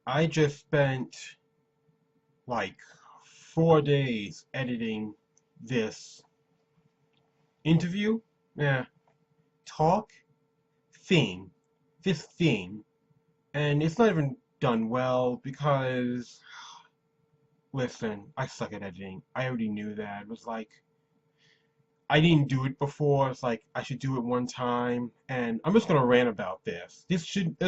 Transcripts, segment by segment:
I just spent like 4 days editing this interview, yeah, talk thing, this thing, and it's not even done well because, listen, I suck at editing. I already knew that. It was like, I didn't do it before. It's like I should do it one time, and I'm just gonna rant about this. They're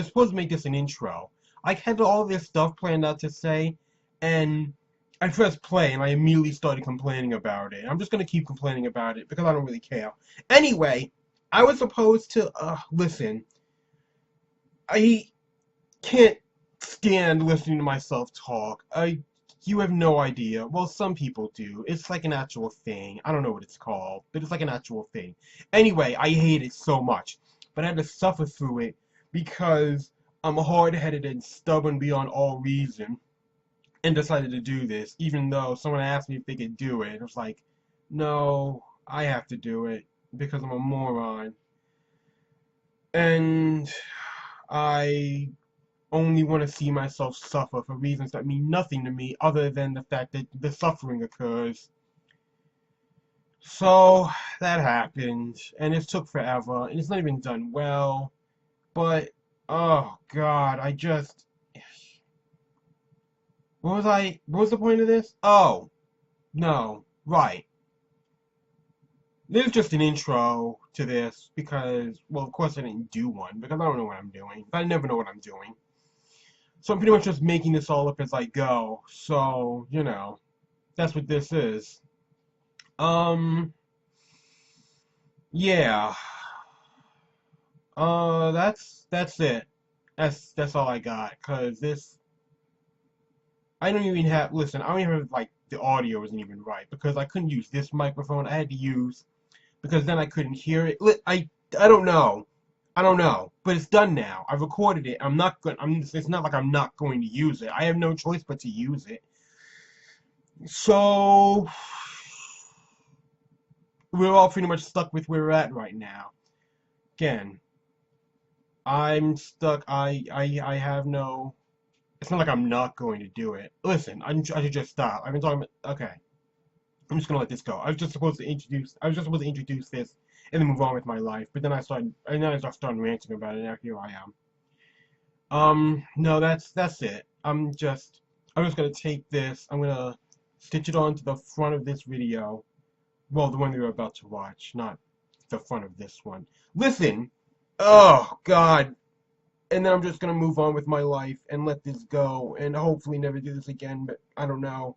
supposed to make this an intro. I had all this stuff planned out to say, and I pressed play, and I immediately started complaining about it. I'm just gonna keep complaining about it because I don't really care. Anyway, I was supposed to listen. I can't stand listening to myself talk. You have no idea. Well, some people do. It's like an actual thing. I don't know what it's called, but it's like an actual thing. Anyway, I hate it so much, but I had to suffer through it because I'm hard-headed and stubborn beyond all reason, and decided to do this, even though someone asked me if they could do it. It was like, no, I have to do it because I'm a moron, and I only want to see myself suffer for reasons that mean nothing to me other than the fact that the suffering occurs. So that happened, and it took forever, and it's not even done well. But oh God, what was the point of this? Oh, no, right. This is just an intro to this because, well, of course I didn't do one because I don't know what I'm doing. I never know what I'm doing. So I'm pretty much just making this all up as I go. So, that's what this is. Um, yeah. That's it. That's all I got. Cause this, I don't even have. Listen, I don't even have like the audio isn't even right because I couldn't use this microphone. I had to use because then I couldn't hear it. I don't know. I don't know. But it's done now. I've recorded it. I'm not going. It's not like I'm not going to use it. I have no choice but to use it. So we're all pretty much stuck with where we're at right now. Again, I'm stuck. I have no. It's not like I'm not going to do it. Listen, I should just stop. I've been talking about. Okay, I'm just gonna let this go. I was just supposed to introduce this and then move on with my life. But then I started ranting about it. And now here I am. No, that's it. I'm just gonna take this. I'm gonna stitch it onto the front of this video. Well, the one you're about to watch, not the front of this one. Listen. Oh God. And then I'm just gonna move on with my life and let this go and hopefully never do this again, but I don't know.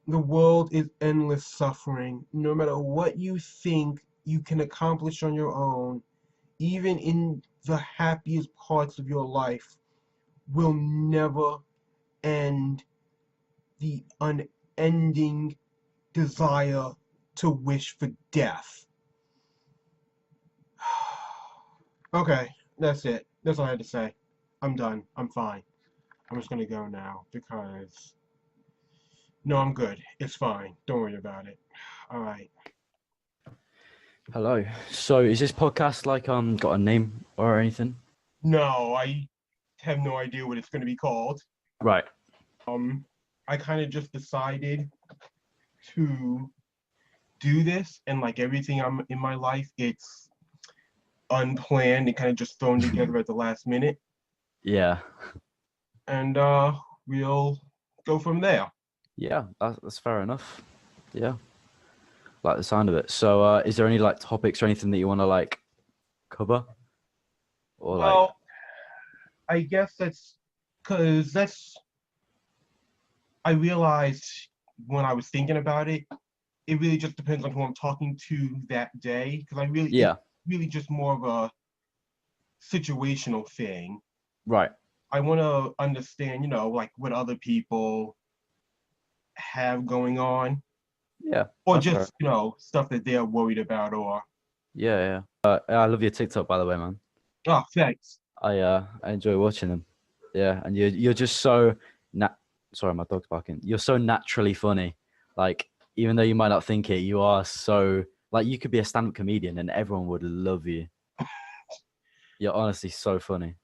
The world is endless suffering. No matter what you think you can accomplish on your own, even in the happiest parts of your life, will never end the unending desire to wish for death. Okay, that's it. That's all I had to say. I'm done. I'm fine. I'm just gonna go now because no, I'm good. It's fine. Don't worry about it. All right. Hello. So is this podcast like got a name or anything? No, I have no idea what it's gonna be called. Right. I kind of just decided to do this, and like everything I'm in my life, it's unplanned and kind of just thrown together at the last minute, Yeah. and we'll go from there. Yeah, that's fair enough. Yeah. Like the sound of it. So is there any like topics or anything that you want to like cover? Or like Well, I guess that's because that's I realized when I was thinking about it, it really just depends on who I'm talking to that day. Because it's yeah, really just more of a situational thing. right. I want to understand, like what other people have going on, Yeah, or that's fair. just, stuff that they're worried about, or, Yeah, yeah. I love your TikTok by the way, man. oh, thanks. I enjoy watching them. Yeah, and you're just so nat sorry, my dog's barking. You're so naturally funny. Like even though you might not think it, you are so like you could be a stand-up comedian and everyone would love you. You're honestly so funny.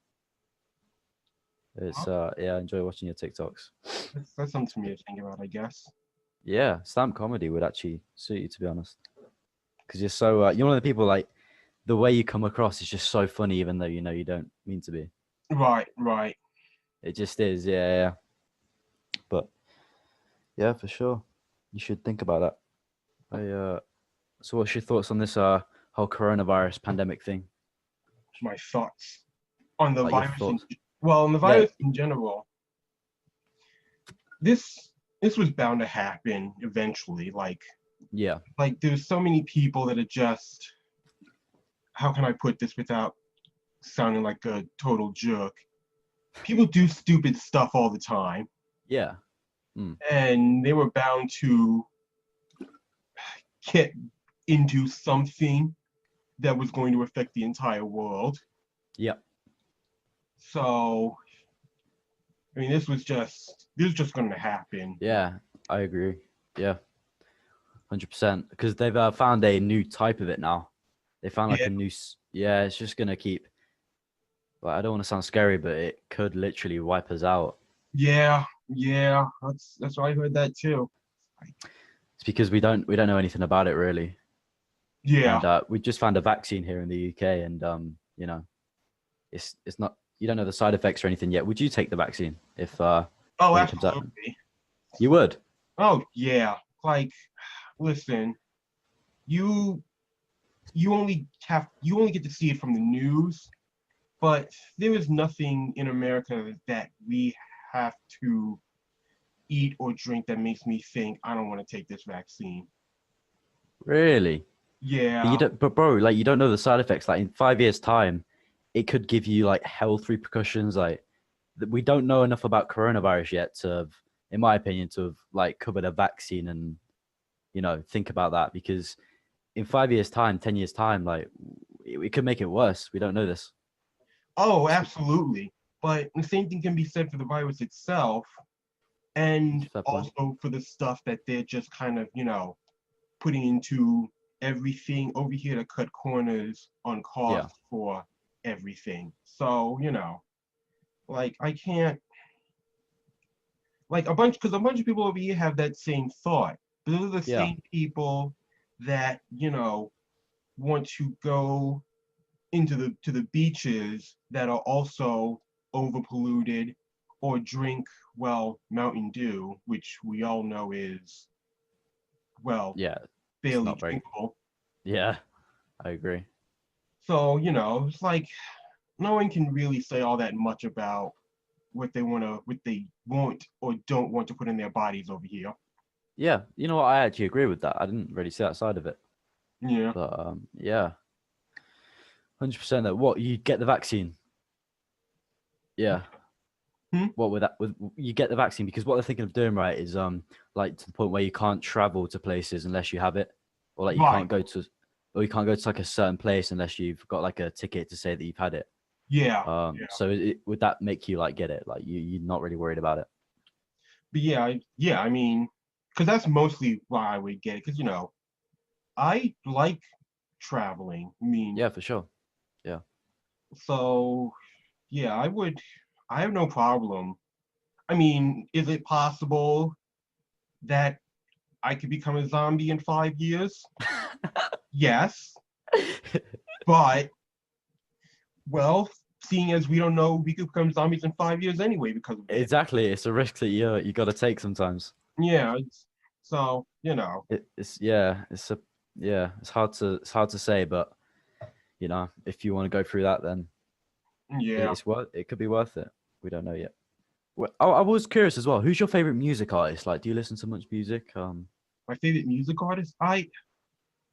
It's Well, yeah, I enjoy watching your TikToks. that's something for me to think about, I guess. Yeah, stand comedy would actually suit you, to be honest, because you're so you're one of the people like the way you come across is just so funny, even though you know you don't mean to be. Right, right. It just is, yeah, yeah. But yeah, for sure, you should think about that. So what's your thoughts on this whole coronavirus pandemic thing? My thoughts on the Like your virus thoughts? on the Yeah, virus in general. This was bound to happen eventually. yeah, There's so many people that are just, how can I put this without sounding like a total jerk? People do stupid stuff all the time, yeah, mm, and they were bound to get into something that was going to affect the entire world. yeah, So, I mean, this was just going to happen. yeah. I agree. Yeah, 100%. Because they've found a new type of it now. They found like Yeah, a new. Yeah, it's just gonna keep. Like, I don't want to sound scary, but it could literally wipe us out. yeah, yeah. That's why I heard that too. It's because we don't know anything about it really, Yeah. and we just found a vaccine here in the UK, and you know, it's not you don't know the side effects or anything yet. Would you take the vaccine if Oh, when it comes out? absolutely. You would. Oh, yeah. Listen, you you only get to see it from the news, but there is nothing in America that we have to eat or drink that makes me think I don't want to take this vaccine. Really? But you Yeah. don't. But bro, like you don't know the side effects. Like in 5 years' time, it could give you like health repercussions. Like we don't know enough about coronavirus yet to have, in my opinion, to have like covered a vaccine and think about that because in 5 years' time, 10 years' time, like it could make it worse. We don't know this. Oh, absolutely. But the same thing can be said for the virus itself, and Fair point. also for the stuff that they're just kind of, putting into everything over here to cut corners on Yeah. costs for everything. So, I can't, because a bunch of people over here have that same thought. Those are the Yeah. same people that, want to go into the beaches that are also overpolluted, or drink, well, Mountain Dew, which we all know is, well, Yeah. It's barely not very. drinkable. Yeah. I agree. So, it's like no one can really say all that much about what they want or don't want to put in their bodies over here. Yeah. You know what? I actually agree with that. I didn't really see that side of it. Yeah. But yeah, 100% that what you get the vaccine. Yeah. Hmm? What with that with you get the vaccine because what they're thinking of doing right is like to the point where you can't travel to places unless you have it. Or like Right. you can't go to like a certain place unless you've got like a ticket to say that you've had it. Yeah. Yeah. So would that make you like get it? Like you're not really worried about it? But yeah, yeah, I mean, because that's mostly why I would get it. Because, I like traveling. I mean, Yeah, for sure. Yeah. so yeah, I have no problem. I mean, is it possible that I could become a zombie in 5 years? Yes, but, well, seeing as we don't know, we could become zombies in 5 years anyway because of it. Exactly. It's a risk that you got to take sometimes. Yeah, so, It's yeah, it's hard to say, but if you want to go through that, then yeah. it could be worth it. We don't know yet. Well, I was curious as well. Who's your favorite music artist? Like, do you listen to much music? My favorite music artist? I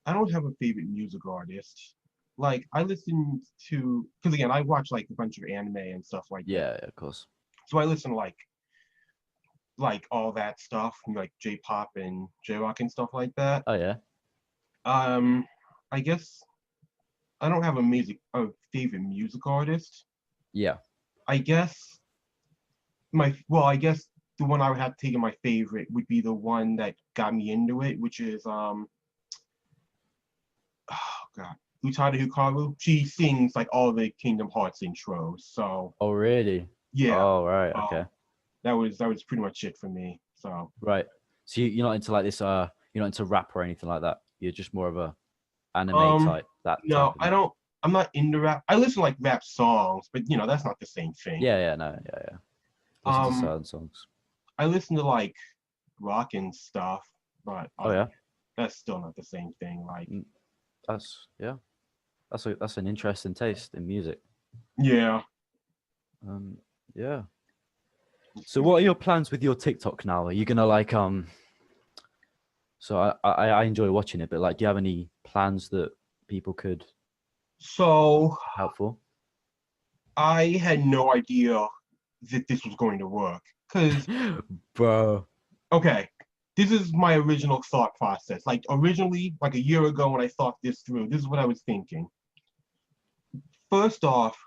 don't have a favorite music artist. I listen to, because again, I watch like a bunch of anime and stuff like that. Yeah, of course. So I listen to all that stuff, like J-pop and J-rock and stuff like that. Oh yeah, Um, I guess I don't have a favorite music artist. yeah, I guess I guess the one I would have taken my favorite would be the one that got me into it, which is oh God, Utada Hikaru. She sings like all the Kingdom Hearts intros. So Oh, really? yeah, Oh, right. Okay. um, that was pretty much it for me. So Right. So you're not into like this. You're not into rap or anything like that. You're just more of a anime um, type. That type no, of I music. don't. I'm not into rap. I listen to like rap songs, but that's not the same thing. Yeah. Yeah. No. Yeah. Yeah. Listen to Um, certain songs. I listen to like rock and stuff, but Oh yeah. that's still not the same thing. Like, Mm, That's yeah. That's an interesting taste in music. yeah. Um. Yeah. So what are your plans with your TikTok now? Are you gonna like So I enjoy watching it, but like, do you have any plans that people could So help for? I had no idea that this was going to work. Because, Bro. okay, this is my original thought process. Like, originally, like a year ago when I thought this through, this is what I was thinking. First off,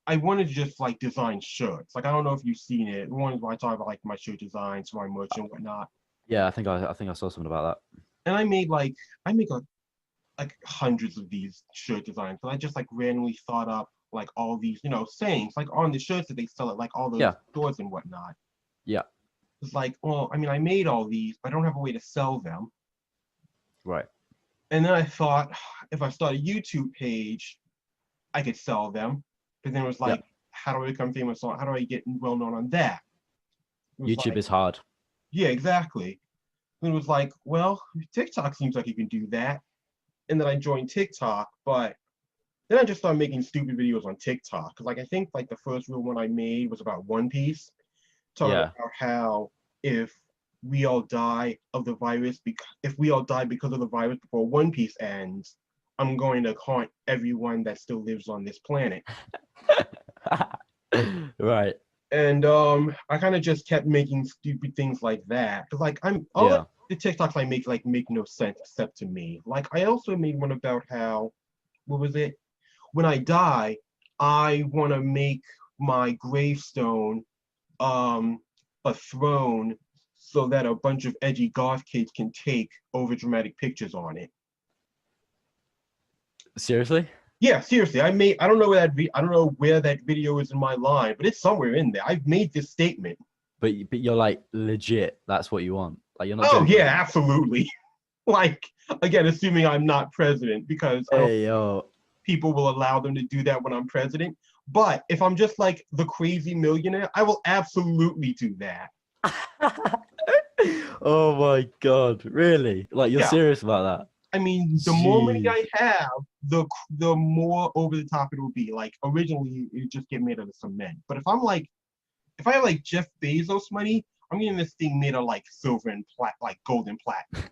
I wanted to just like design shirts. Like, I don't know if you've seen it. The ones where I talk about like my shirt designs, my merch and whatnot. Yeah, I think I saw something about And I make like hundreds of these shirt designs. And I just like randomly thought up like all these, sayings like on the shirts that they sell at like all that. those Yeah, stores and whatnot. yeah, It's like, well, I mean, I made all these, but I don't have a way to sell them. right. And then I thought, if I start a YouTube page, I could sell them. But then it was Yeah, like, how do I become famous on? How do I get well known on that? It was YouTube like, is hard. yeah, exactly. And it was like, well, TikTok seems like you can do that. And then I joined TikTok, but then I just started making stupid videos on TikTok. Cause like I think like the first real one I made was about One Piece, talking Yeah. about how if we all die of the virus, because if we all die because of the virus before One Piece ends, I'm going to haunt everyone that still lives on this planet. Right. And I kind of just kept making stupid things like that. Cause like I'm all Yeah. the TikToks I make no sense except to me. Like I also made one about how what was it? When I die, I want to make my gravestone um, a throne so that a bunch of edgy goth kids can take over dramatic pictures on it. Seriously? Yeah, seriously, I don't know where I don't know where that video is in my line, but it's somewhere in there. I've made this statement. But you're like legit. That's what you want. Like you're not Oh joking. yeah, absolutely. Like again, assuming I'm not president because I don't Hey yo. people will allow them to do that when I'm president. But if I'm just like the crazy millionaire, I will absolutely do that. Oh my god. Really? Like you're Yeah, serious about that? I mean, the more money Jeez. I have, the more over the top it will be. Like originally, it just get made out of cement. But if I have like Jeff Bezos money, I'm getting this thing made of like silver and like gold and platinum.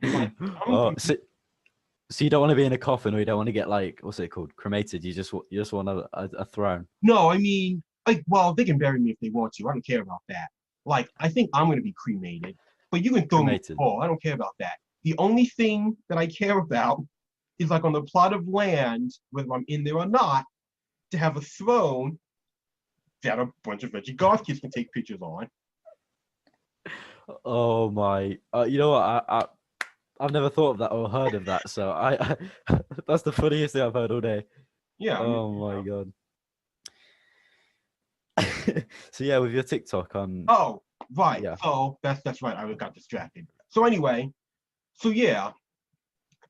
Like Oh, I'm so you don't want to be in a coffin, or you don't want to get like what's it called, cremated. You just want a throne. no, I mean, like, well, they can bury me if they want to. I don't care about that. Like, I think I'm gonna be cremated, but you can throw me in Cremated. the hole. I don't care about that. The only thing that I care about is like on the plot of land, whether I'm in there or not, to have a throne that a bunch of veggie goth kids can take pictures on. Oh my! You know what? I've never thought of that or heard of that. So that's the funniest thing I've heard all day. Yeah, I mean, Oh my god! So yeah, with your TikTok, oh, right. yeah, So that's right. I got distracted. So anyway, so yeah,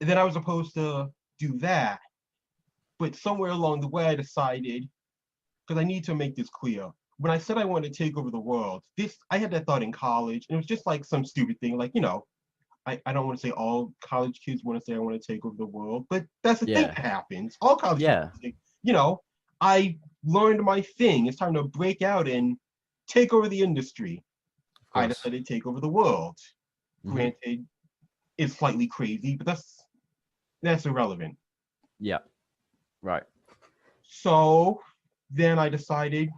and then I was supposed to do that, but somewhere along the way, I decided because I need to make this clear. When I said I wanted to take over the world, this I had that thought in college, and it was just like some stupid thing, like I don't want to say all college kids want to say I want to take over the world, but that's the thing yeah, that happens. All college kids yeah, say, I learned my thing. It's time to break out and take over the industry. of I course. decided to take over the world. Hmm. Granted, it's slightly crazy, but that's irrelevant. Yeah, right. So then I decided,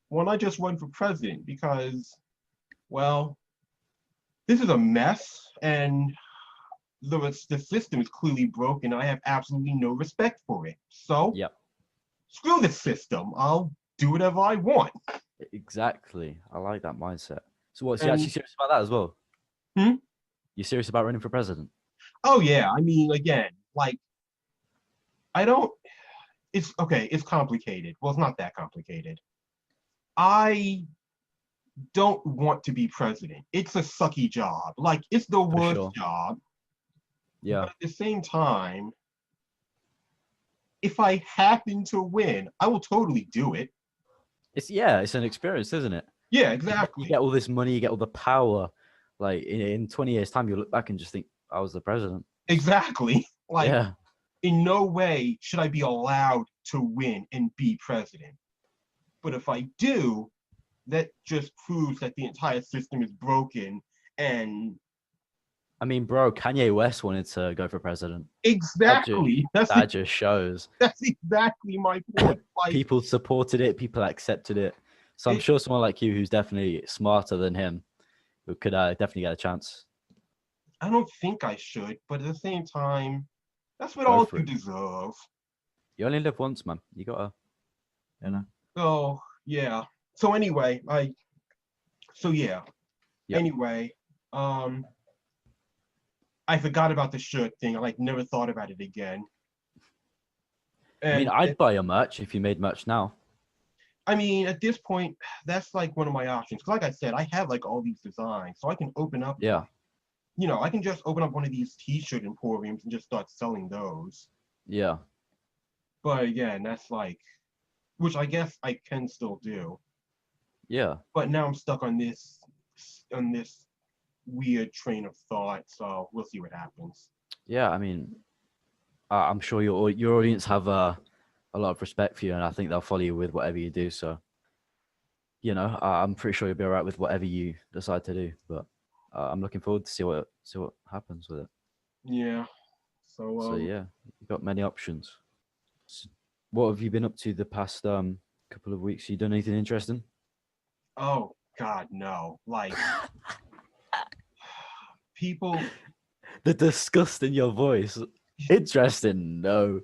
why not just run for president? Because, well, this is a mess, and the system is clearly broken. I have absolutely no respect for it. So Yep, screw the system. I'll do whatever I want. exactly. I like that mindset. So what's you actually And serious about that as well? hmm? You serious about running for president? Oh yeah, I mean, again, like I don't. It's okay. It's complicated. Well, it's not that complicated. I don't want to be president. It's a sucky job. Like it's the For worst sure. job. Yeah. But at the same time, if I happen to win, I will totally do it. It's an experience, isn't it? Yeah, You exactly. get all this money, you get all the power. Like in 20 years' time, you look back and just think, I was the president. Exactly. Like Yeah. in no way should I be allowed to win and be president. But if I do, that just proves that the entire system is broken. And I mean, bro, Kanye West wanted to go for president. That just, exactly, that just shows. that's exactly my point. Like People supported it, people accepted it. So I'm it, sure someone like you who's definitely smarter than him who could definitely get a chance. I don't think I should, but at the same time, that's what Go all for you it. deserve. You only live once, man. You gotta, you know. So yeah. So anyway, so yeah. Yep. Anyway, I forgot about the shirt thing. I like never thought about it again. I mean, And I'd buy your merch if you made merch now. I mean, at this point, that's like one of my options. Cause like I said, I have like all these designs, so I can open up. Yeah. I can just open up one of these T-shirt emporiums and just start selling those. Yeah. But again, that's like, which I guess I can still do. Yeah. But now I'm stuck on this weird train of thought. So we'll see what happens. Yeah. I mean, I'm sure your audience have a lot of respect for you, and I think they'll follow you with whatever you do. So, I'm pretty sure you'll be all right with whatever you decide to do. But I'm looking forward to see what happens with it. Yeah. So So yeah, you've got many options. What have you been up to the past couple of weeks? You done anything interesting? oh God, no. Like people The disgust in your voice. Interesting. No.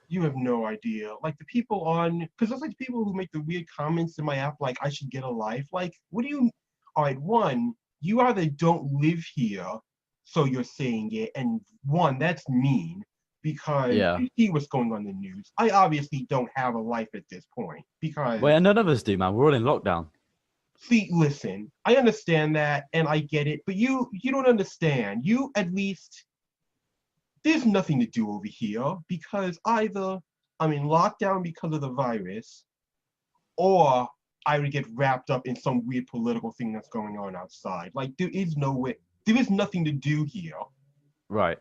you have no idea. Like the people on, because there's like people who make the weird comments in my app, like I should get a life. Like, what do you? All right, one, you either don't live here, so you're saying it, and one, that's mean because Yeah. you see what's going on in the news. I obviously don't have a life at this point because Well, none of us do, man. We're all in lockdown. see, listen, I understand that and I get it, but you don't understand. You at least there's nothing to do over here because either I'm in lockdown because of the virus, or I would get wrapped up in some weird political thing that's going on outside. Like there is no way, there is nothing to do here. Right.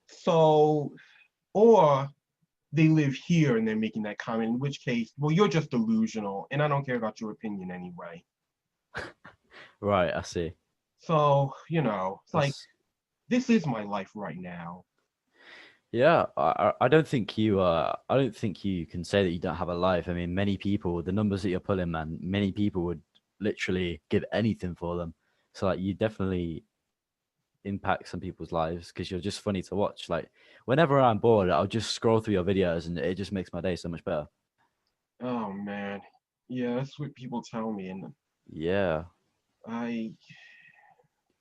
So, or they live here and they're making that comment, in which case, well, you're just delusional, and I don't care about your opinion anyway. Right. I see. So, it's like That's this is my life right now. Yeah, I don't think you can say that you don't have a life. I mean, many people, the numbers that you're pulling, man, many people would literally give anything for them. So like you definitely impact some people's lives because you're just funny to watch. Like whenever I'm bored, I'll just scroll through your videos and it just makes my day so much better. Oh man. Yeah, that's what people tell me, and Yeah. I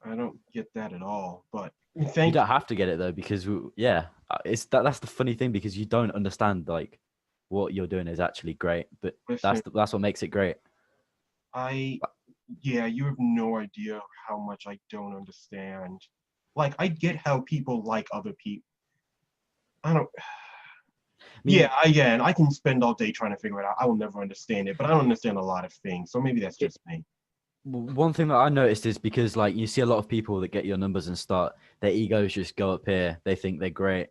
I don't get that at all. But You thank don't have to get it though because yeah, that's the funny thing because you don't understand like what you're doing is actually great, but you. Listen, that's what makes it great. I yeah, you have no idea how much I don't understand. Like I get how people like other people. I don't I yeah, mean, again, I can spend all day trying to figure it out. I will never understand it, but I don't understand a lot of things. So maybe that's it, just me. one thing that I noticed is because like you see a lot of people that get your numbers and start their egos just go up here. They think they're great.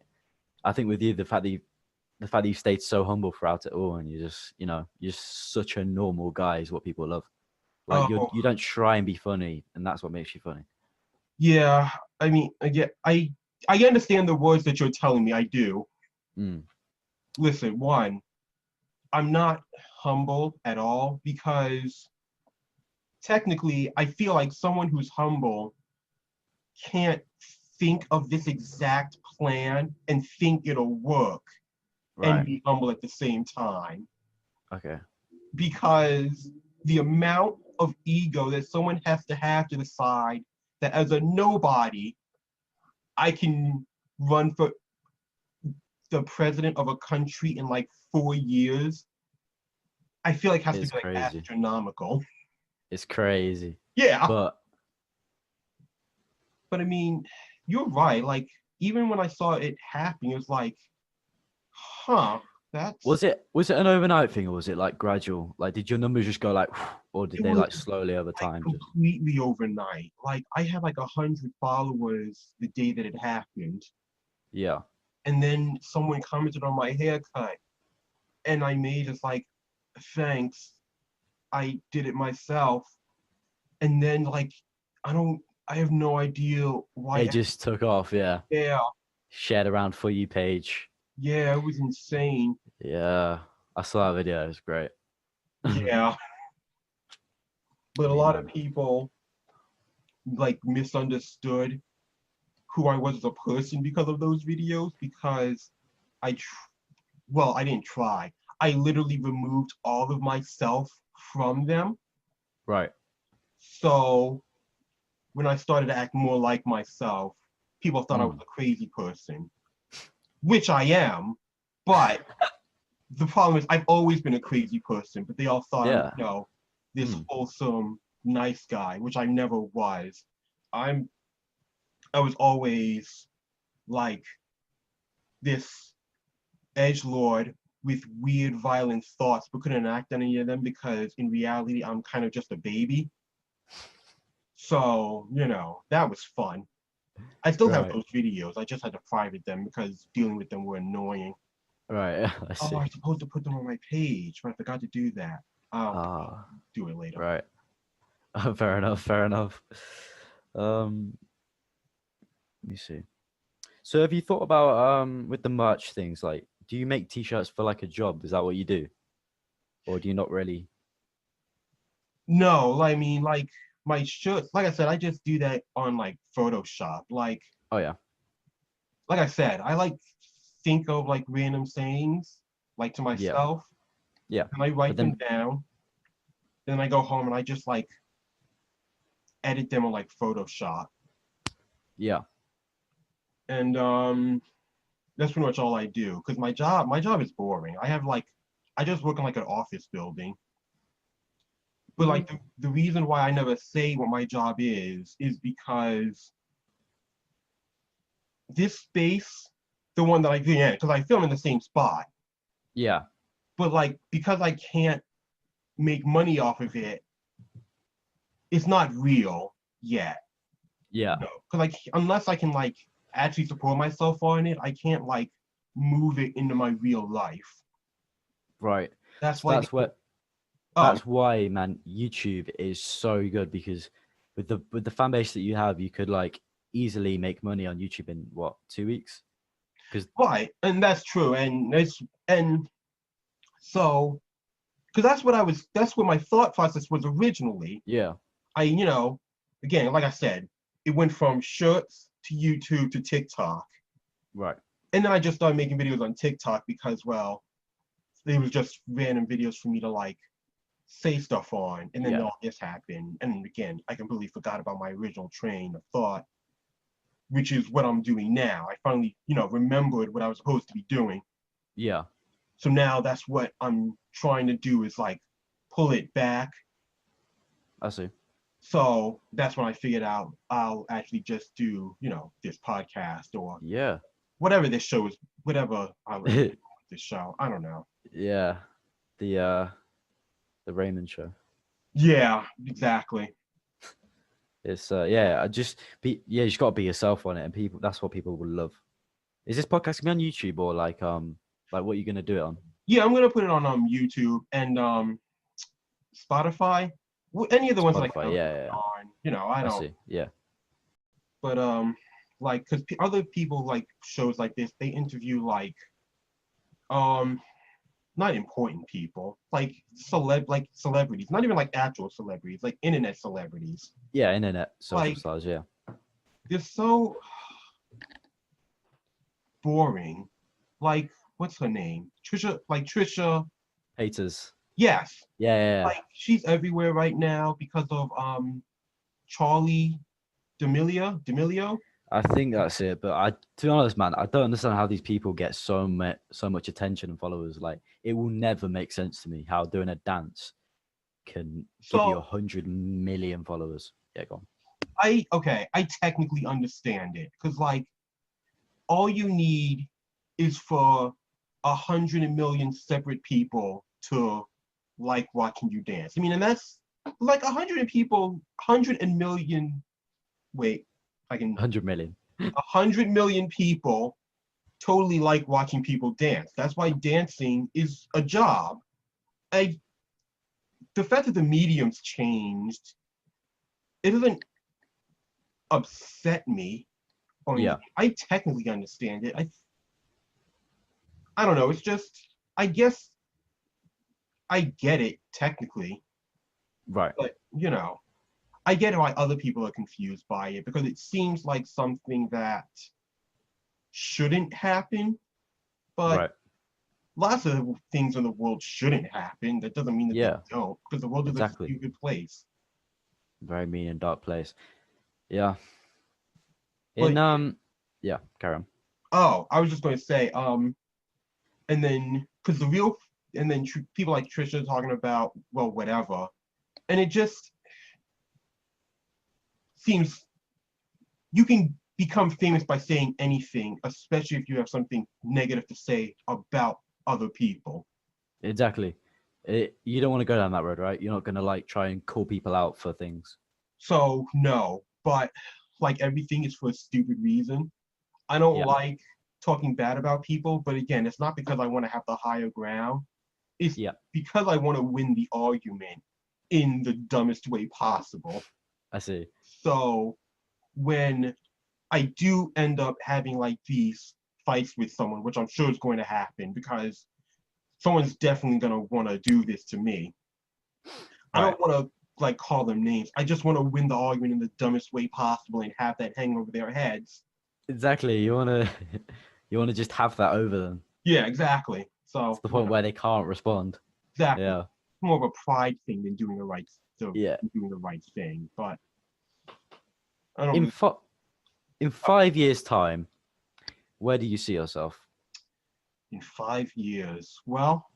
I think with you, the fact that you stayed so humble throughout it all, and you're just such a normal guy is what people love. Like Oh, you don't try and be funny, and that's what makes you funny. yeah. I mean, again, I understand the words that you're telling me. I do. Mm, Listen, one, I'm not humble at all because technically I feel like someone who's humble can't think of this exact plan and think it'll work and right. be humble at the same time Okay. because the amount of ego that someone has to decide that as a nobody I can run for the president of a country in like 4 years, I feel like has to It's be like crazy. astronomical. It's crazy. Yeah, But but I mean, you're right. Like even when I saw it happen, it was like, huh, that's was it an overnight thing or was it like gradual? Like, did your numbers just go like, or did it they was like slowly over like time? Just completely overnight. Like I had like 100 followers the day that it happened, yeah. and then someone commented on my haircut, and I made just like, thanks, I did it myself, and then like I don't, I have no idea It why. just took off. Yeah. Yeah, Shared around for you page. yeah, it was insane. Yeah. I saw that video. It was great. Yeah, but a But lot of man, people like misunderstood who I was as a person because of those videos because well, I didn't try. I literally removed all of myself from them. right. So when I started to act more like myself, people thought I was Mm. a crazy person, which I am. But the problem is, I've always been a crazy person, but they all thought I was, Yeah. this Mm. wholesome, nice guy, which I never was. I'm, I was always like this edge lord with weird, violent thoughts, but couldn't act any of them because in reality, I'm kind of just a baby. So, that was fun. I still have Right. those videos. I just had to private them because dealing with them were annoying. Right. I Oh, I'm see. supposed to put them on my page, but I forgot to do that. I'll Ah, do it later. right. Fair enough. Fair enough. Um, let me see. So have you thought about with the merch things, like do you make t-shirts for like a job? Is that what you do? Or do you not really? No, I mean, like my shirts, like I said, I just do that on like Photoshop. Oh yeah. Like I said, I like think of like random sayings, like to Yeah. myself, Yeah. and I But write them then down. Then I go home and I just like edit them on like Photoshop. yeah. And that's pretty much all I do. Because my job is boring. I just work in like an office building. But Mm, like the reason why I never say what my job is because this space, the one that I do in, because I film in the same spot. yeah. But like because I can't make money off of it, it's not real yet. Yeah. No, because like unless I can like actually support myself on it, I can't like move it into my real life. Right. That's So why the, um that's why, man, YouTube is so good because with the fan base that you have, you could like easily make money on YouTube in what, 2 weeks? Because right, and that's true, and so because that's what my thought process was originally. yeah. I again, like I said, it went from shirts to YouTube to TikTok, Right. and then I just started making videos on TikTok because well, it was just random videos for me to like say stuff on, and then Yeah. all this happened, and again, I completely forgot about my original train of thought, which is what I'm doing now. I finally, remembered what I was supposed to be doing. Yeah. So now that's what I'm trying to do is like pull it back. I see. So that's when I figured out I'll actually just do, this podcast or Yeah. whatever this show is, whatever I'll end up doing with this show. I don't know. Yeah. The Raymond show. Yeah, exactly. It's yeah, I just be yeah, you just gotta be yourself on it and people that's what people will love. Is this podcast gonna be on YouTube or like what are you gonna do it on? Yeah, I'm gonna put it on YouTube and Spotify. Any of the ones that I Spotify, can yeah, put yeah, it yeah. on. I I don't. see. Yeah. But like, because other people like shows like this, they interview like um not important people, like celebrities, not even like actual celebrities, like internet celebrities. Yeah, internet social Like stars, yeah. they're so boring. Like what's her name? Trisha. Haters. Yes, Yeah, yeah, yeah. like she's everywhere right now because of Charlie D'Amelio. I think that's it. But to be honest, man, I don't understand how these people get so much attention and followers. Like, it will never make sense to me how doing a dance can give you So 100 million followers. Yeah, go on. I technically understand it because like all you need is for 100 million separate people to like watching you dance. I mean, and that's like 100 people, 100 million. Wait, I can 100 million. 100 million people totally like watching people dance. That's why dancing is a job. I The fact that the medium's changed, it doesn't upset me or Yeah, anything. I technically understand it. I don't know. It's just I guess I get it technically, right. but I get why other people are confused by it because it seems like something that shouldn't happen, but Right. lots of things in the world shouldn't happen. That doesn't mean that they Yeah, don't, because the world is a exactly. stupid place. Very mean and dark place. Yeah. But In yeah, carry on. oh, I was just going to say, and then because the real, and then people like Trisha talking about well, whatever, and it just seems you can become famous by saying anything, especially if you have something negative to say about other people. Exactly. You don't want to go down that road, right? You're not gonna like try and call people out for things. So no, but like everything is for a stupid reason. I don't Yeah. like talking bad about people, but again, it's not because I want to have the higher ground. It's Yeah, because I want to win the argument in the dumbest way possible. I see. So when I do end up having like these fights with someone, which I'm sure is going to happen because someone's definitely going to want to do this to me. I Right. don't want to like call them names. I just want to win the argument in the dumbest way possible and have that hang over their heads. Exactly. You wanna you wanna just have that over them Yeah, exactly. to So, the point where they can't respond. exactly. Yeah. More of a pride thing than Yeah. doing the right thing. But I don't In really fi- in 5 years' time, where do you see yourself? in 5 years. Well,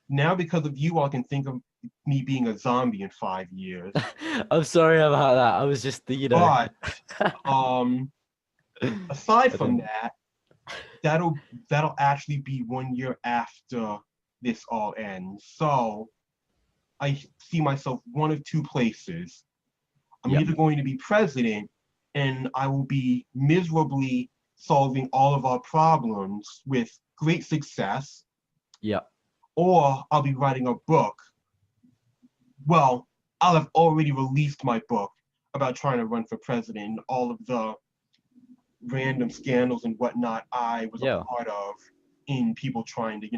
now because of you, I can think of me being a zombie in 5 years. I'm sorry about that. I was just, But um aside I from didn't. that, that'll actually be 1 year after this all ends. So I see myself one of two places. I'm Yeah. either going to be president and I will be miserably solving all of our problems with great success, Yeah. or I'll be writing a book. Well, I'll have already released my book about trying to run for president and all of the random scandals and whatnot I was a Yeah. part of in people trying to,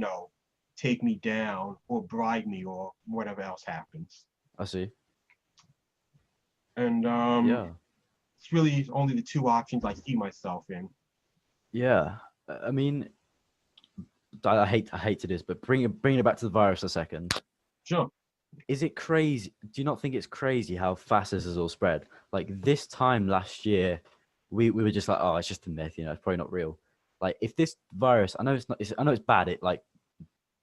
take me down or bribe me or whatever else happens. I see. And Yeah. it's really only the two options I see myself in. Yeah. I mean, I hate to do this, but bringing it back to the virus a second. Sure. Is it crazy? Do you not think it's crazy how fast this has all spread? Like this time last year, we were just like, oh, it's just a myth, it's probably not real. Like if this virus, I know it's not, I know it's bad. It like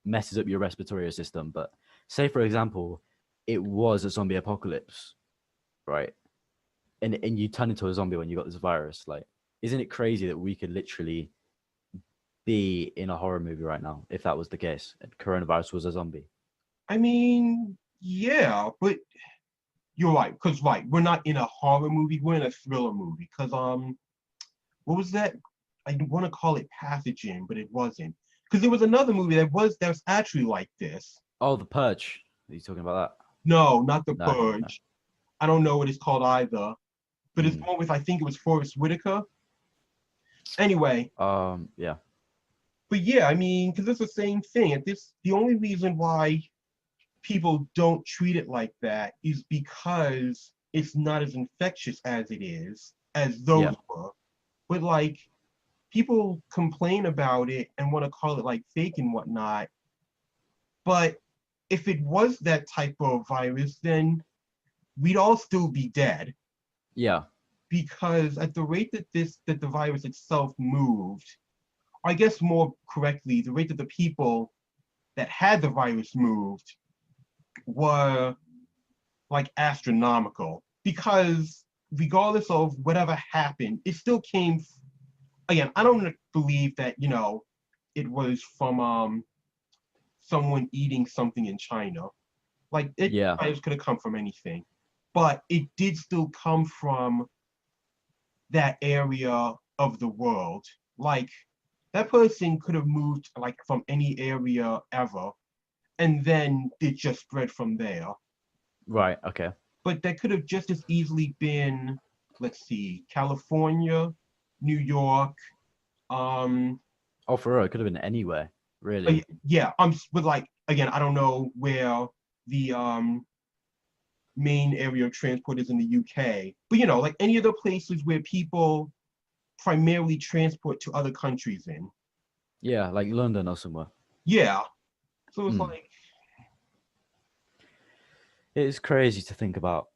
messes up your respiratory system, but say for example, it was a zombie apocalypse, right? And you turn into a zombie when you got this virus. Like, isn't it crazy that we could literally be in a horror movie right now if that was the case and coronavirus was a zombie? I mean, yeah, but you're right, because right, we're not in a horror movie, we're in a thriller movie. Because what was that? I want to call it Pathogen, but it wasn't. Because there was another movie that was actually like this. Oh, The Purge. Are you talking about No, not The that? No, Purge. I don't know what it's called either. But no. it's one with I think it was Forrest Whitaker. Anyway, Yeah, but yeah, I mean, because it's the same thing. The only reason why people don't treat it like that is because it's not as infectious as yeah, those were. But like people complain about it and want to call it like fake and whatnot. But if it was that type of virus, then we'd all still be dead. yeah. because at the rate that the virus itself moved, I guess more correctly, the rate that the people that had the virus moved were like astronomical. Because regardless of whatever happened, it still came. Again, I don't believe that it was from someone eating something in China. Like it Yeah. virus could have come from anything, but it did still come from that area of the world. Like that person could have moved like from any area ever, and then it just spread from there. Right. Okay. But that could have just as easily been, let's see, California, New York. Um, Oh, for real, it could have been anywhere, really. yeah, but like again, I don't know where the main area of transport is in the UK, but like any other places where people primarily transport to other countries in. Yeah, like London or somewhere. Yeah, so it's Hmm. like, It is crazy to think about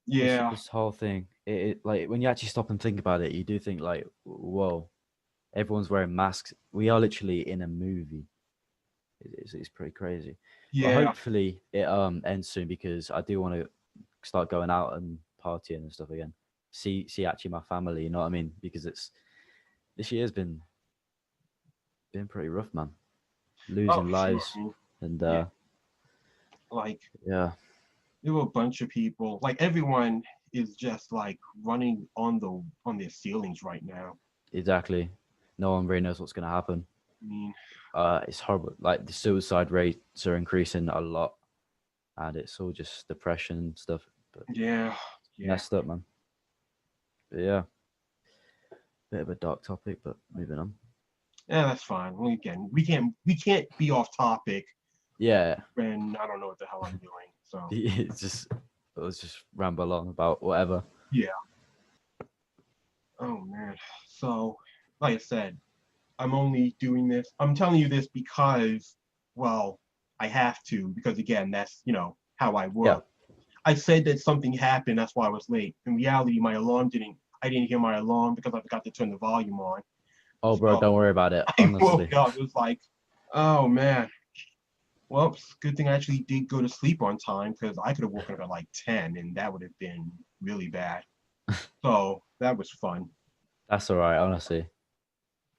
yeah, this whole thing. It like when you actually stop and think about it, you do think like, whoa, everyone's wearing masks. We are literally in a movie. It's pretty crazy. But yeah, hopefully it ends soon because I do want to start going out and partying and stuff again. See actually my family, you know what I mean? Because it's this year's been pretty rough, man. oh Losing sure, lives and yeah, like yeah, there were a bunch of people, like everyone is just like running on their ceilings right now. exactly. No one really knows what's gonna happen. I mean, It's horrible. Like the suicide rates are increasing a lot, and it's all just depression and stuff. But yeah, yeah, messed up, man. But yeah, bit of a dark topic, but moving on. yeah, that's fine. Well, again, we can't be off topic Yeah, when I don't know what the hell I'm doing. So it's just let's just ramble on about whatever. yeah. Oh man. So like I said, I'm only doing this. I'm telling you this because, well, I have to, because again, that's, how I Yeah. work. I said that something happened, that's why I was late. In reality, I didn't hear my alarm because I forgot to turn the volume on. Oh, bro, So don't worry about it. I woke Honestly. up, it was like, oh man, well, good thing I actually did go to sleep on time because I could have woken up at like 10 and that would have been really bad. So that was fun. That's all right. Honestly,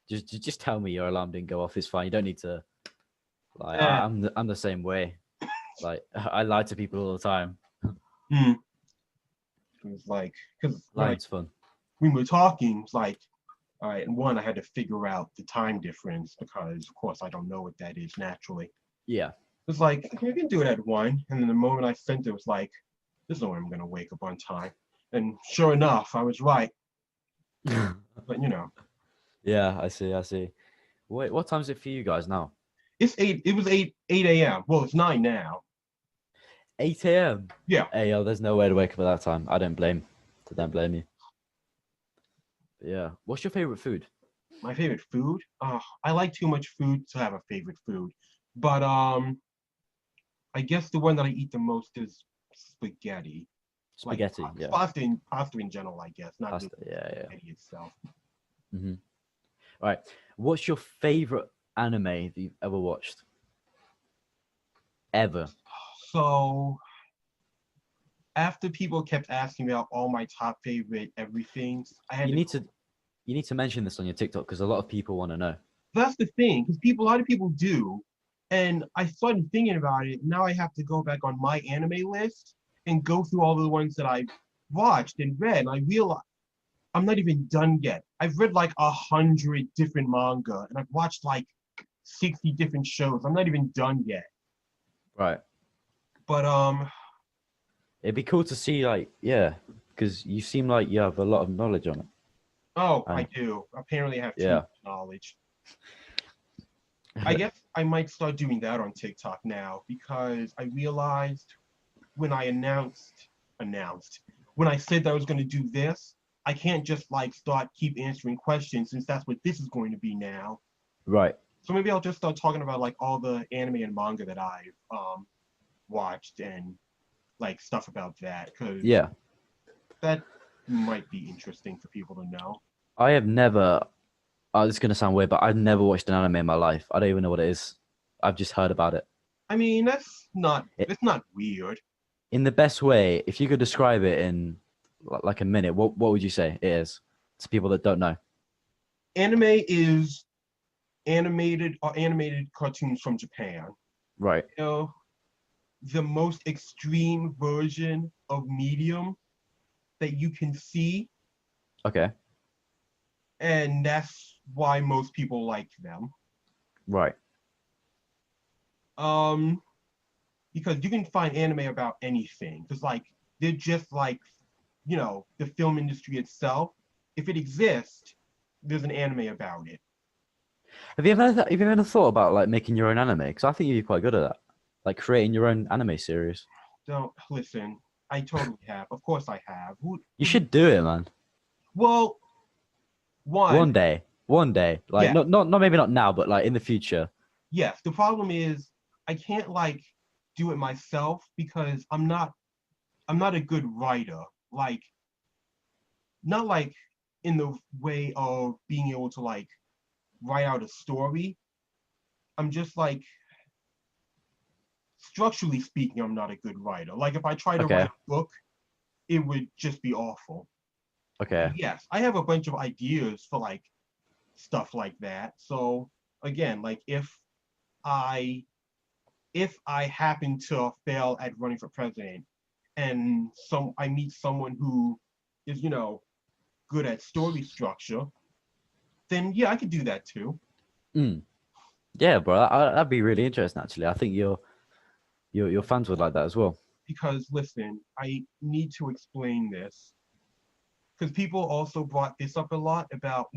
just tell me your alarm didn't go off. It's fine. You don't need to. Like Eh, I'm the same way. Like I lie to people all the time. hmm. It was like, because Lying's fun. when we were talking, it's like, all right, and one, I had to figure out the time difference because, of course, I don't know what that is naturally. Yeah. It's like, you can do it at one. And then the moment I sent it, was like, there's no way I'm going to wake up on time. And sure enough, I was right. But, Yeah, I see. I see. Wait, what time is it for you guys now? it was 8 a.m. Well, it's 9 now. 8 a.m. Yeah. Hey, yo, there's no way to wake up at that time. I don't blame. I don't blame you. But yeah. What's your favorite food? My favorite food? I like too much food to have a favorite food. But I guess the one that I eat the most is spaghetti. Like Spaghetti. Yeah. pasta in general, I guess, not just Pasta. Yeah, yeah. spaghetti itself. Mm-hmm. All right. What's your favorite anime that you've ever watched? Ever? So after people kept asking me about all my top favorite everythings, I had You to need go. to you need to mention this on your TikTok because a lot of people want to know. That's the thing, because a lot of people do, and I started thinking about it. Now I have to go back on my anime list and go through all the ones that I've watched and read. And I realize I'm not even done yet. I've read like 100 different manga, and I've watched like 60 different shows. I'm not even done yet. Right. But It'd be cool to see, like, yeah, because you seem like you have a lot of knowledge on it. oh, I And do. Apparently, I have too yeah, much knowledge. I guess I might start doing that on TikTok now because I realized when I announced when I said that I was going to do this, I can't just like start keep answering questions since that's what this is going to be now. right. So maybe I'll just start talking about like all the anime and manga that I've watched and like stuff about that because Yeah, that might be interesting for people to know. I have never. Oh, this is gonna sound weird, but I've never watched an anime in my life. I don't even know what it is. I've just heard about it. I mean, It it's not weird. in the best way. If you could describe it in like a minute, what would you say it is to people that don't know? Anime is animated cartoons from Japan. Right. You know, the most extreme version of medium that you can see, Okay. and that's why most people like them. Right. Um, because you can find anime about anything. Because like they're just like, the film industry itself. If it exists, there's an anime about it. Have you ever thought about like making your own anime? Because I think you'd be quite good at that, like creating your own anime series. Don't listen. I totally have. Of course I have. You should do it, man. Well, one, One day, like yeah, not maybe not now, but like in the future. yes. The problem is I can't like do it myself because I'm not a good writer. Like not like in the way of being able to like write out a story. I'm just like structurally speaking, I'm not a good writer. Like if I try to write Okay. a book, it would just be awful. Okay. Yes, I have a bunch of ideas for like stuff like that. So again, like I if I happen to fail at running for president and I meet someone who is, good at story structure, then yeah, I could do that too. Mm. Yeah, bro. That'd be really interesting. Actually, I think your fans would like that as well. Because listen, I need to explain this because people also brought this up a lot about,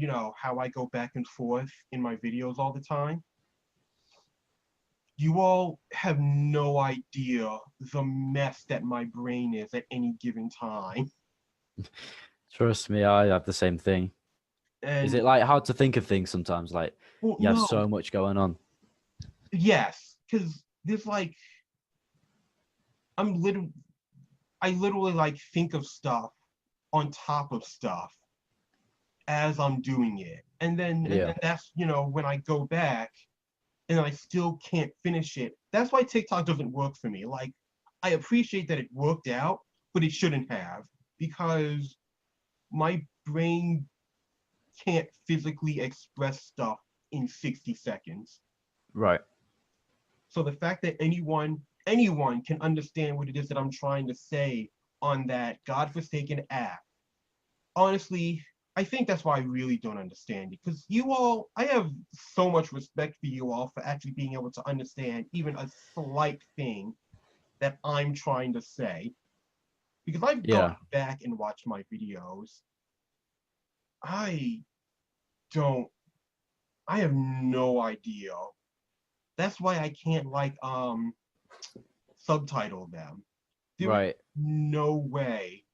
how I go back and forth in my videos all the time. You all have no idea the mess that my brain is at any given time. Trust me, I have the same thing. Is And it like hard to think of things sometimes? Like well, you have no, so much going on. yes, because there's like I'm literally I literally like think of stuff on top of stuff as I'm doing it. And then Yeah. that's, when I go back and I still can't finish it. That's why TikTok doesn't work for me. Like I appreciate that it worked out, but it shouldn't have because my brain can't physically express stuff in 60 seconds. Right. So the fact that anyone can understand what it is that I'm trying to say on that godforsaken app, honestly, I think that's why I really don't understand it. Because I have so much respect for you all for actually being able to understand even a slight thing that I'm trying to say. Because I've Yeah. gone back and watched my videos. I don't, I have no idea. That's why I can't like subtitle them. There is Right. no way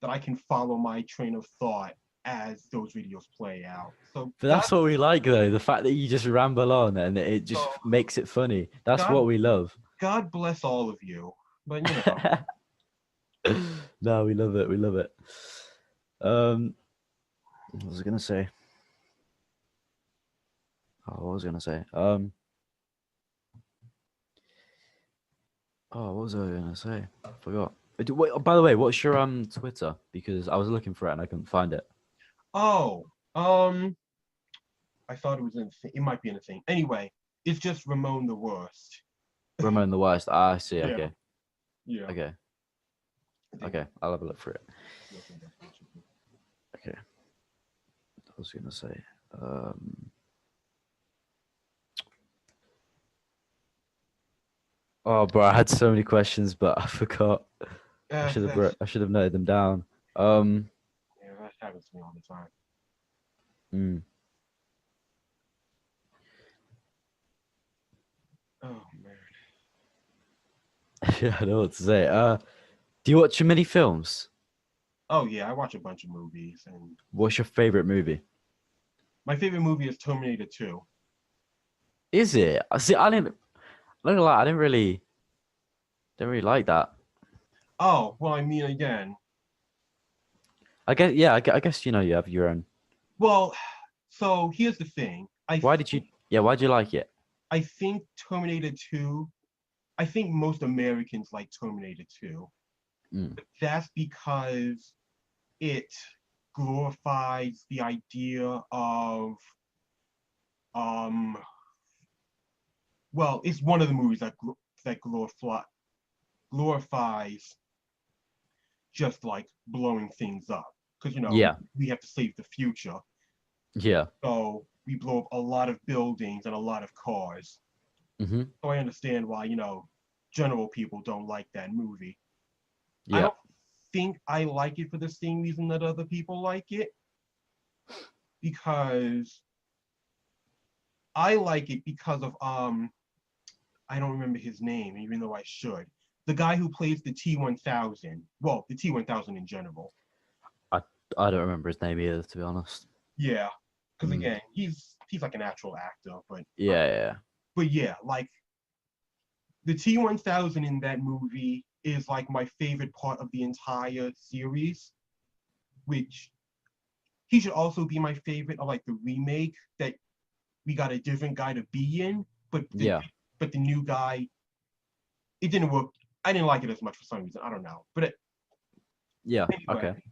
that I can follow my train of thought as those videos play out. So But that's what we like, though. The fact that you just ramble on and it just so makes it funny. That's God what we love. God bless all of you. But No, we love it. We love it. Um, what was I gonna say? Oh, what was I gonna say? Oh, what was I gonna say? I forgot. Wait, oh, by the way, what's your Twitter? Because I was looking for it and I couldn't find it. oh, I thought it was in it might be in a thing. Anyway, it's just Ramon the worst. Ramon the Worst. Ah, I see. Yeah, Okay. yeah. Okay. Okay. I'll have a look for it. Okay. I was gonna say. Oh, bro, I had so many questions, but I forgot. I should have noted them down. Yeah, that happens to me all the time. Hmm. Oh man. Yeah, I know what to say. Do you watch many films? Oh yeah, I watch a bunch of movies, and What's your favorite movie? my favorite movie is Terminator 2. Is it? See, I didn't. Not gonna lie, I didn't really like that. Oh well, I mean again, I guess yeah. I guess you have your own. Well, so here's the thing. Why did you? Yeah. Why do you like it? I think Terminator 2, I think most Americans like Terminator 2. Mm. That's because it glorifies the idea of um well, it's one of the movies that glorifies just like blowing things up because Yeah. we have to save the future, Yeah. so we blow up a lot of buildings and a lot of cars. Hmm. So I understand why general people don't like that movie. I Yeah. don't think I like it for the same reason that other people like it, because I like it because of I don't remember his name even though I should. The guy who plays the T-1000. Well, the T-1000 in general. I I don't remember his name either, to be honest. Yeah, because Mm. again, he's like an actual actor, Yeah. Yeah. but yeah, like the T-1000 in that movie is like my favorite part of the entire series, which he should also be my favorite of like the remake that we got a different guy to be in, Yeah. but the new guy, it didn't work. I didn't like it as much for some reason. I don't know. But Yeah. anyway, Okay.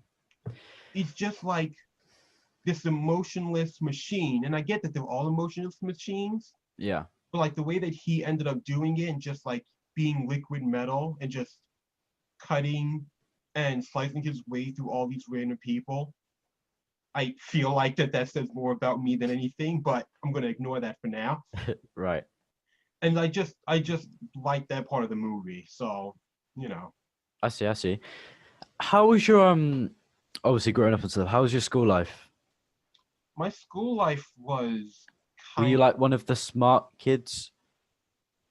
it's just like this emotionless machine. And I get that they're all emotionless machines, Yeah. but like the way that he ended up doing it and just like being liquid metal and just cutting and slicing his way through all these random people. I feel like that says more about me than anything, but I'm gonna ignore that for now. Right. And I just like that part of the movie. So, you know, I see. I see. How was your obviously growing up and stuff? How was your school life? my school life was Were you kind like one of the smart kids?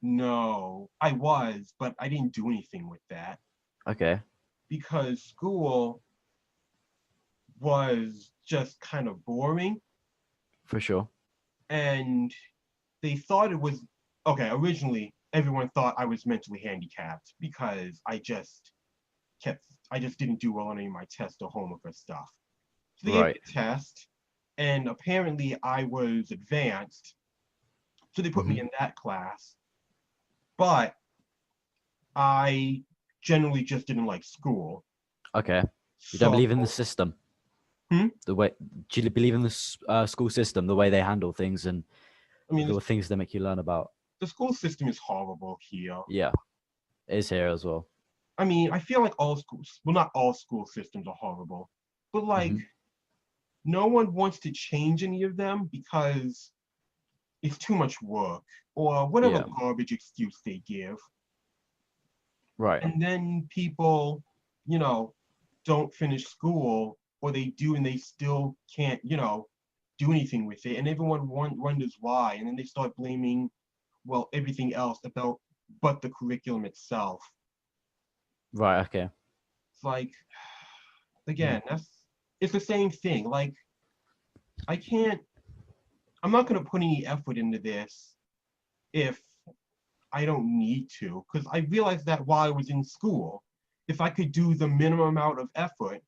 no, I was, but I didn't do anything with that Okay, because school was just kind of boring, for sure. and they thought it was okay. Originally, everyone thought I was mentally handicapped because I just didn't do well on any of my tests or homework or stuff. So they gave me Right. a test, and apparently I was advanced, so they put me Hmm. in that class. But I generally just didn't like school. Okay. You don't So, believe in the system, hmm? the way? Do you believe in the school system, the way they handle things, and I mean, the things they make you learn about? the school system is horrible here. Yeah, it is here as well. I mean, I feel like all schools, well, not all school systems are horrible, but like Hmm. no one wants to change any of them because it's too much work or whatever Yeah. garbage excuse they give. Right. And then people, you know, don't finish school or they do and they still can't, do anything with it. And everyone wonders why. And then they start blaming, well, everything else about but the curriculum itself. Right. Okay. It's like, Mm. again, it's the same thing. Like, I can't, I'm not going to put any effort into this if I don't need to, because I realized that while I was in school, if I could do the minimum amount of effort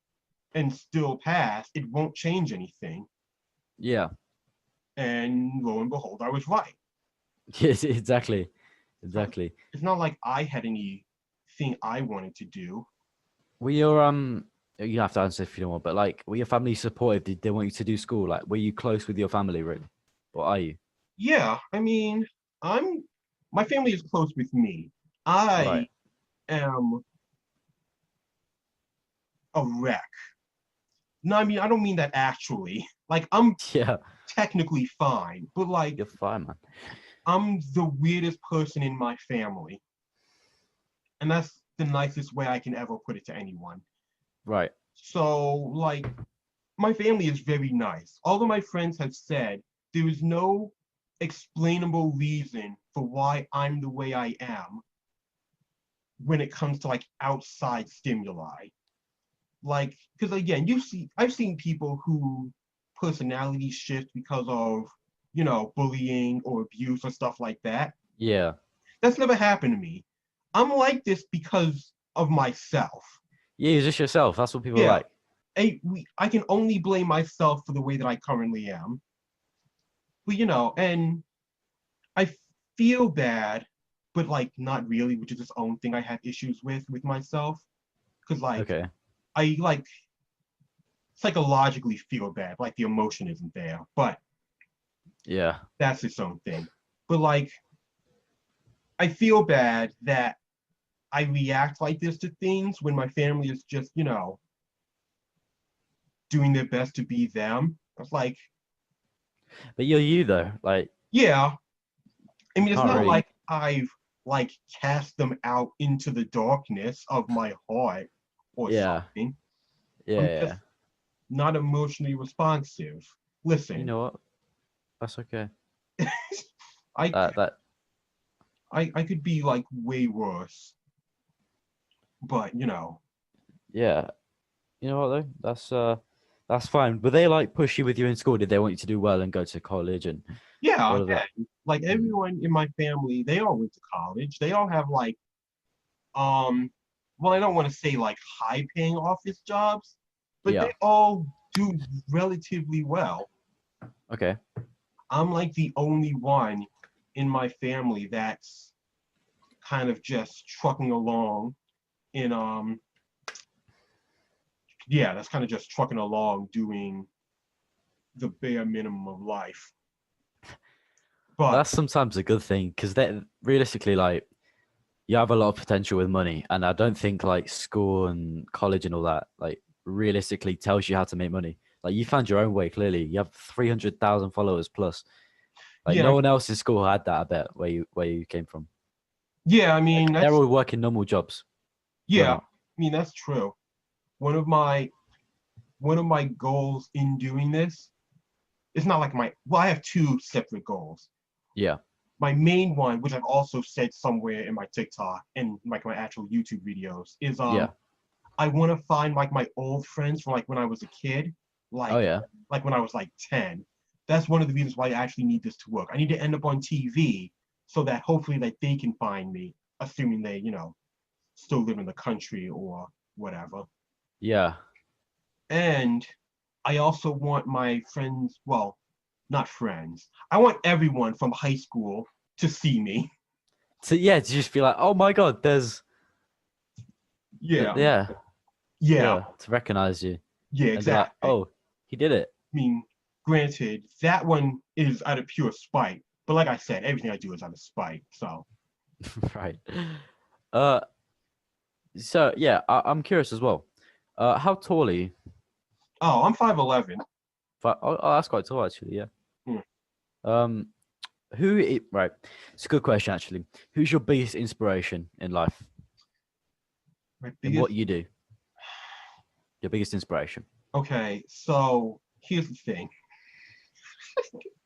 and still pass, it won't change anything. Yeah. And lo and behold, I was right. Yes. Exactly. It's not, Exactly. it's not like I had anything I wanted to do. Were your you have to answer if you don't want, but like, were your family supportive? Did they want you to do school? Like, were you close with your family, really? Or are you? Yeah, I mean, I'm my family is close with me. Right. I am a wreck. No, I mean, I don't mean that actually. Like, I'm Yeah. technically fine, but like, You're fine, man. I'm the weirdest person in my family. And that's the nicest way I can ever put it to anyone. Right. So, like, my family is very nice. All of my friends have said there is no explainable reason for why I'm the way I am when it comes to like outside stimuli. Like, because again, I've seen people who personality shift because of, bullying or abuse or stuff like that. Yeah. That's never happened to me. I'm like this because of myself. Yeah, you're just yourself. That's what people Yeah, like. I can only blame myself for the way that I currently am. But and I feel bad, but like not really, which is its own thing I have issues with myself. Because like Okay. I like psychologically feel bad, like the emotion isn't there, but Yeah. that's its own thing. But like I feel bad that I react like this to things when my family is just, doing their best to be them. It's like, But you're you though. Like yeah, I you mean, it's can't not really. like I've like cast them out into the darkness of my heart or Yeah. something. Yeah. I'm Yeah. just not emotionally responsive. You Listen, know what? That's okay. I That. I could be like way worse, but Yeah. You know what though? That's fine. But they like push you with you in school? Did they want you to do well and go to college and yeah, all of that? again, like Mm. everyone in my family, they all went to college. They all have like um well, I don't want to say like high paying office jobs, but they Yeah. all do relatively well. Okay. I'm like the only one in my family that's kind of just trucking along in yeah, that's kind of just trucking along doing the bare minimum of life. But That's sometimes a good thing because they realistically like you have a lot of potential with money, and I don't think like school and college and all that like realistically tells you how to make money. Like you found your own way clearly. You have 300,000 followers plus. Like yeah, no one else in school had that. I bet where you came from. yeah, I Like mean they're that's all working normal jobs. You're yeah, I not. mean that's true. One of my one of my goals in doing this, it's not like I have two separate goals. Yeah. My main one, which I've also said somewhere in my TikTok and like my actual YouTube videos, is Yeah. I want to find like my old friends from like when I was a kid, Oh like yeah. like when I was like 10. That's one of the reasons why I actually need this to work. I need to end up on TV so that hopefully like they can find me, assuming they, still live in the country or whatever. Yeah. And I also want my friends, well, not friends. I want everyone from high school to see me. So yeah, to just be like, oh my god, there's Yeah. yeah, Yeah. yeah, to recognize you Yeah, and be like, exactly. oh, he did it. I mean, granted, that one is out of pure spite. But like I said, everything I do is out of spite. So, Right. Uh, so yeah, I'm curious as well. How tall are you? oh, I'm 5'11". Oh, that's quite tall actually. Yeah. Hmm. Um, right? It's a good question actually. Who's your biggest inspiration in life My in what biggest. you do? Your biggest inspiration. Okay, so here's the thing.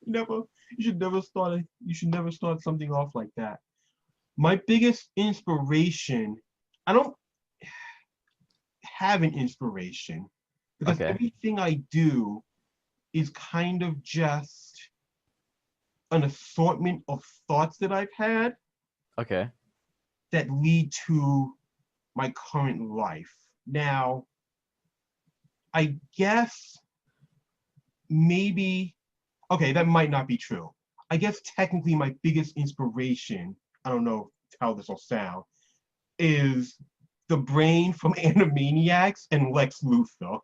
Never, you should never start something off like that. My biggest inspiration, I don't have an inspiration because Okay. everything I do is kind of just an assortment of thoughts that I've had Okay. that lead to my current life. Now, I guess maybe, okay, that might not be true. I guess technically my biggest inspiration, I don't know how this will sound, is the brain from Animaniacs and Lex Luthor.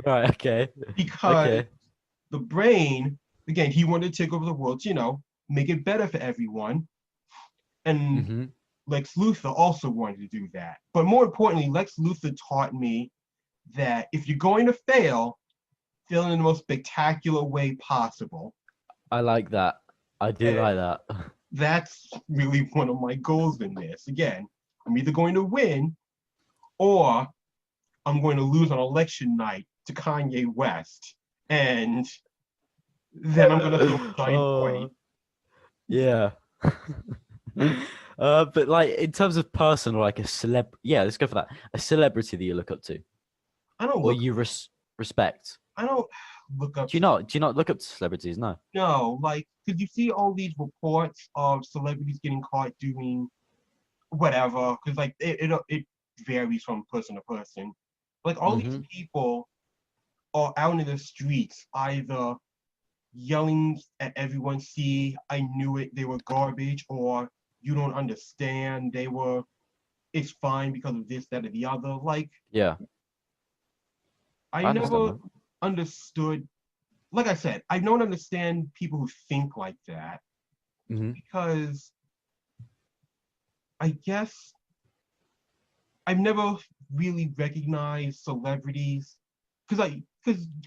Right. Okay. Because Okay. the brain, again, he wanted to take over the world, make it better for everyone. And Mm-hmm. Lex Luthor also wanted to do that. But more importantly, Lex Luthor taught me that if you're going to fail in the most spectacular way possible. I like that. I do And like that. that's really one of my goals in this. Again, I'm either going to win or I'm going to lose on election night to Kanye West. And then I'm going to throw a giant party. Oh, yeah. But like in terms of person or like a yeah, let's go for that. A celebrity that you look up to I don't or look, you respect. I don't look up Do you to, not? Do you not look up to celebrities? No. no, like, because you see all these reports of celebrities getting caught doing whatever, because like it varies from person to person. Like all these Mm-hmm. people are out in the streets either yelling at everyone, see, I knew it, they were garbage, or you don't understand, it's fine because of this, that, or the other. Like, Yeah, I I understand never that. understood, like I said, I don't understand people who think like that Mm-hmm. because I guess I've never really recognized celebrities because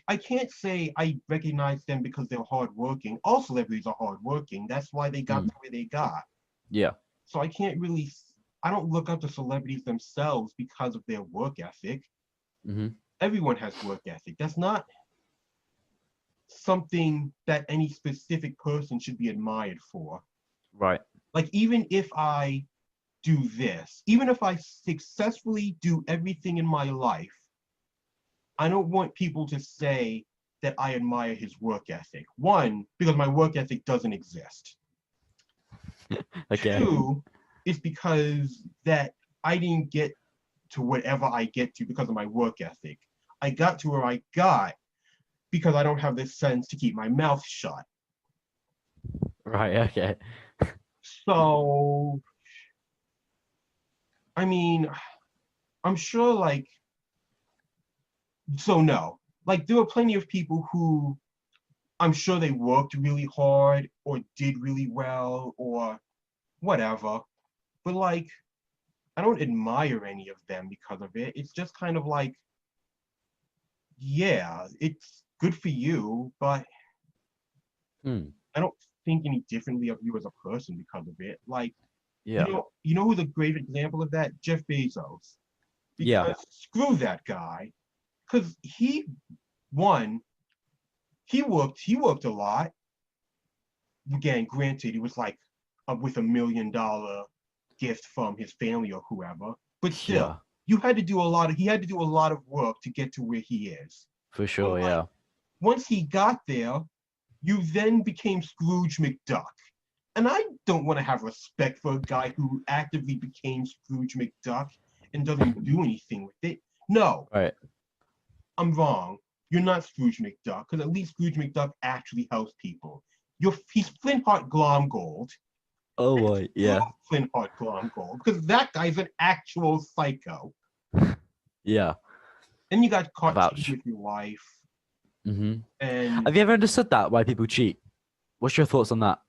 I can't say I recognize them because they're hardworking. All celebrities are hardworking. That's why they got Mm. to where they got. Yeah. So I don't look up to celebrities themselves because of their work ethic. Mm-hmm. Everyone has work ethic. That's not something that any specific person should be admired for. Right. Like, even if I do this, even if I successfully do everything in my life, I don't want people to say that I admire his work ethic. One, because my work ethic doesn't exist. Okay. Two, it's because that I didn't get to whatever I get to because of my work ethic. I got to where I got because I don't have the sense to keep my mouth shut. Right. Okay. So, I mean, I'm sure no. Like, there were plenty of people who I'm sure they worked really hard or did really well or whatever. But like, I don't admire any of them because of it. It's just kind of like, yeah, it's good for you, but Hmm. I don't think any differently of you as a person because of it. Like, Yeah. you know who's a great example of that? Jeff Bezos. Yeah. Because screw that guy. Because won, he worked a lot. Again, granted, it was like with $1 million gift from his family or whoever, but still, Yeah. he had to do a lot of work to get to where he is. For But sure. like, Yeah. once he got there, you then became Scrooge McDuck. And I don't want to have respect for a guy who actively became Scrooge McDuck and doesn't do anything with it. No, Right. I'm wrong. You're not Scrooge McDuck, because at least Scrooge McDuck actually helps people. He's Flintheart Glomgold. Oh boy. Screw Yeah. Flintheart Glomgold, because that guy's an actual psycho. Yeah. Then you got I caught cheating vouch. with your wife, Mm-hmm. and Have you ever understood that? Why people cheat? What's your thoughts on that,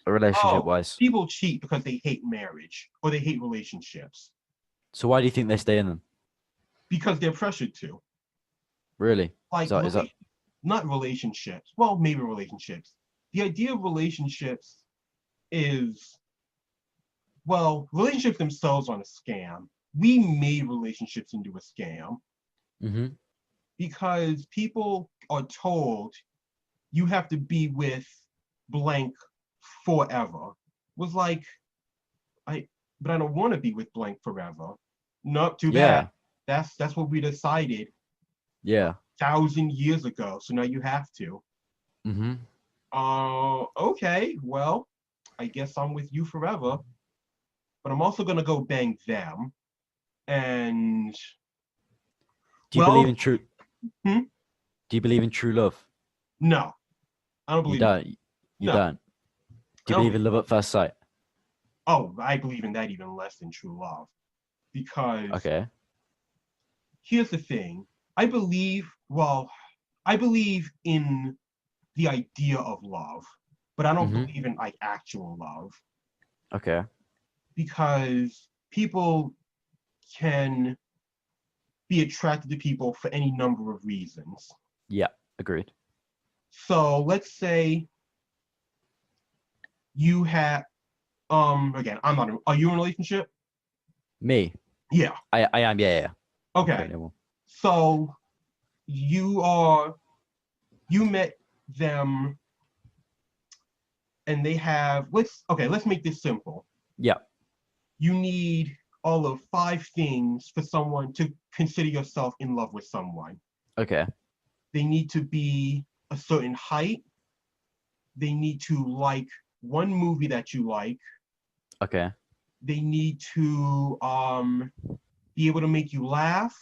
relationship oh, wise? people cheat because they hate marriage or they hate relationships So why do you think they stay in them? because they're pressured to. Really? Like, Is that not relationships. Well, maybe relationships. The idea of relationships is, well, relationships themselves are a scam. We made relationships into a scam mm-hmm. because people are told you have to be with blank forever. Was like, I but I don't want to be with blank forever. Not too bad. Yeah. That's what we decided Yeah. 1,000 years ago. So now you have to. Mm-hmm. Okay, well, I guess I'm with you forever, but I'm also gonna go bang them. And Do you believe well, in true? hmm? Do you believe in true love? No, I don't You believe in don't. You no, don't. I Do you don't believe believe in love at first sight? oh, I believe in that even less than true love. Because Okay. here's the thing. Well, I believe in the idea of love, but I don't Mm-hmm. believe in like actual love Okay. because people can be attracted to people for any number of reasons. Yeah. Agreed. So let's say you have again, I'm not are you in a relationship? Me. Yeah. I am. Yeah. Yeah. I'm Okay. currently one. So you are you met them and they have let's make this simple. Yeah. You need all of 5 things for someone to consider yourself in love with someone. Okay. They need to be a certain height. They need to like one movie that you like. Okay. They need to be able to make you laugh.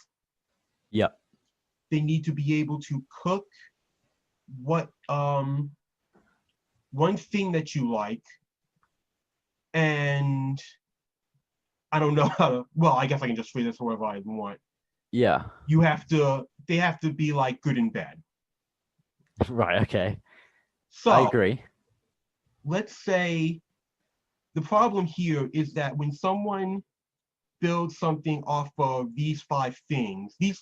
Yeah. They need to be able to cook what one thing that you like, and I don't know how to, well, I guess I can just phrase this however I want. Yeah. They have to be like good and bad. Right. Okay. I So agree. let's say the problem here is that when someone builds something off of these 5 things, they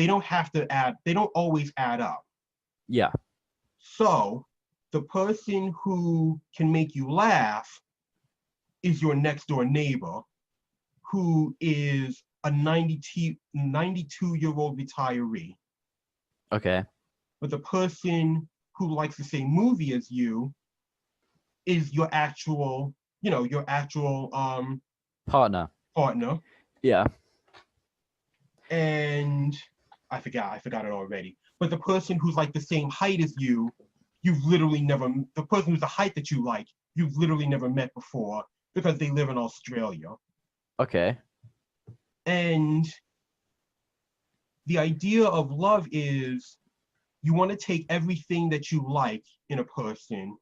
don't always add up. Yeah. So the person who can make you laugh is your next door neighbor, who is a 92-year-old retiree. Okay. But the person who likes the same movie as you is your actual Partner. partner. Yeah. And I forgot it already. But the person who's like the same height as you, you've literally never, the person who's the height that you like, you've literally never met before because they live in Australia. Okay. And the idea of love is you want to take everything that you like in a person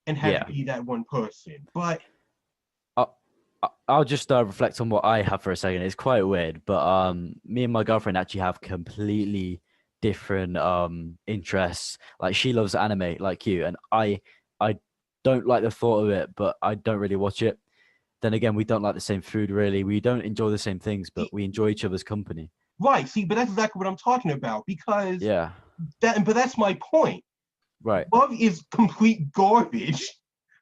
and have Yeah. it be that one person. But I'll just reflect on what I have for a second. It's quite weird, but me and my girlfriend actually have completely different interests. Like she loves anime like you, and I don't like the thought of it, but I don't really watch it. Then again, we don't like the same food really. We don't enjoy the same things, but we enjoy each other's company. right, see, but that's exactly what I'm talking about because Yeah. but that's my point. Right. Love is complete garbage.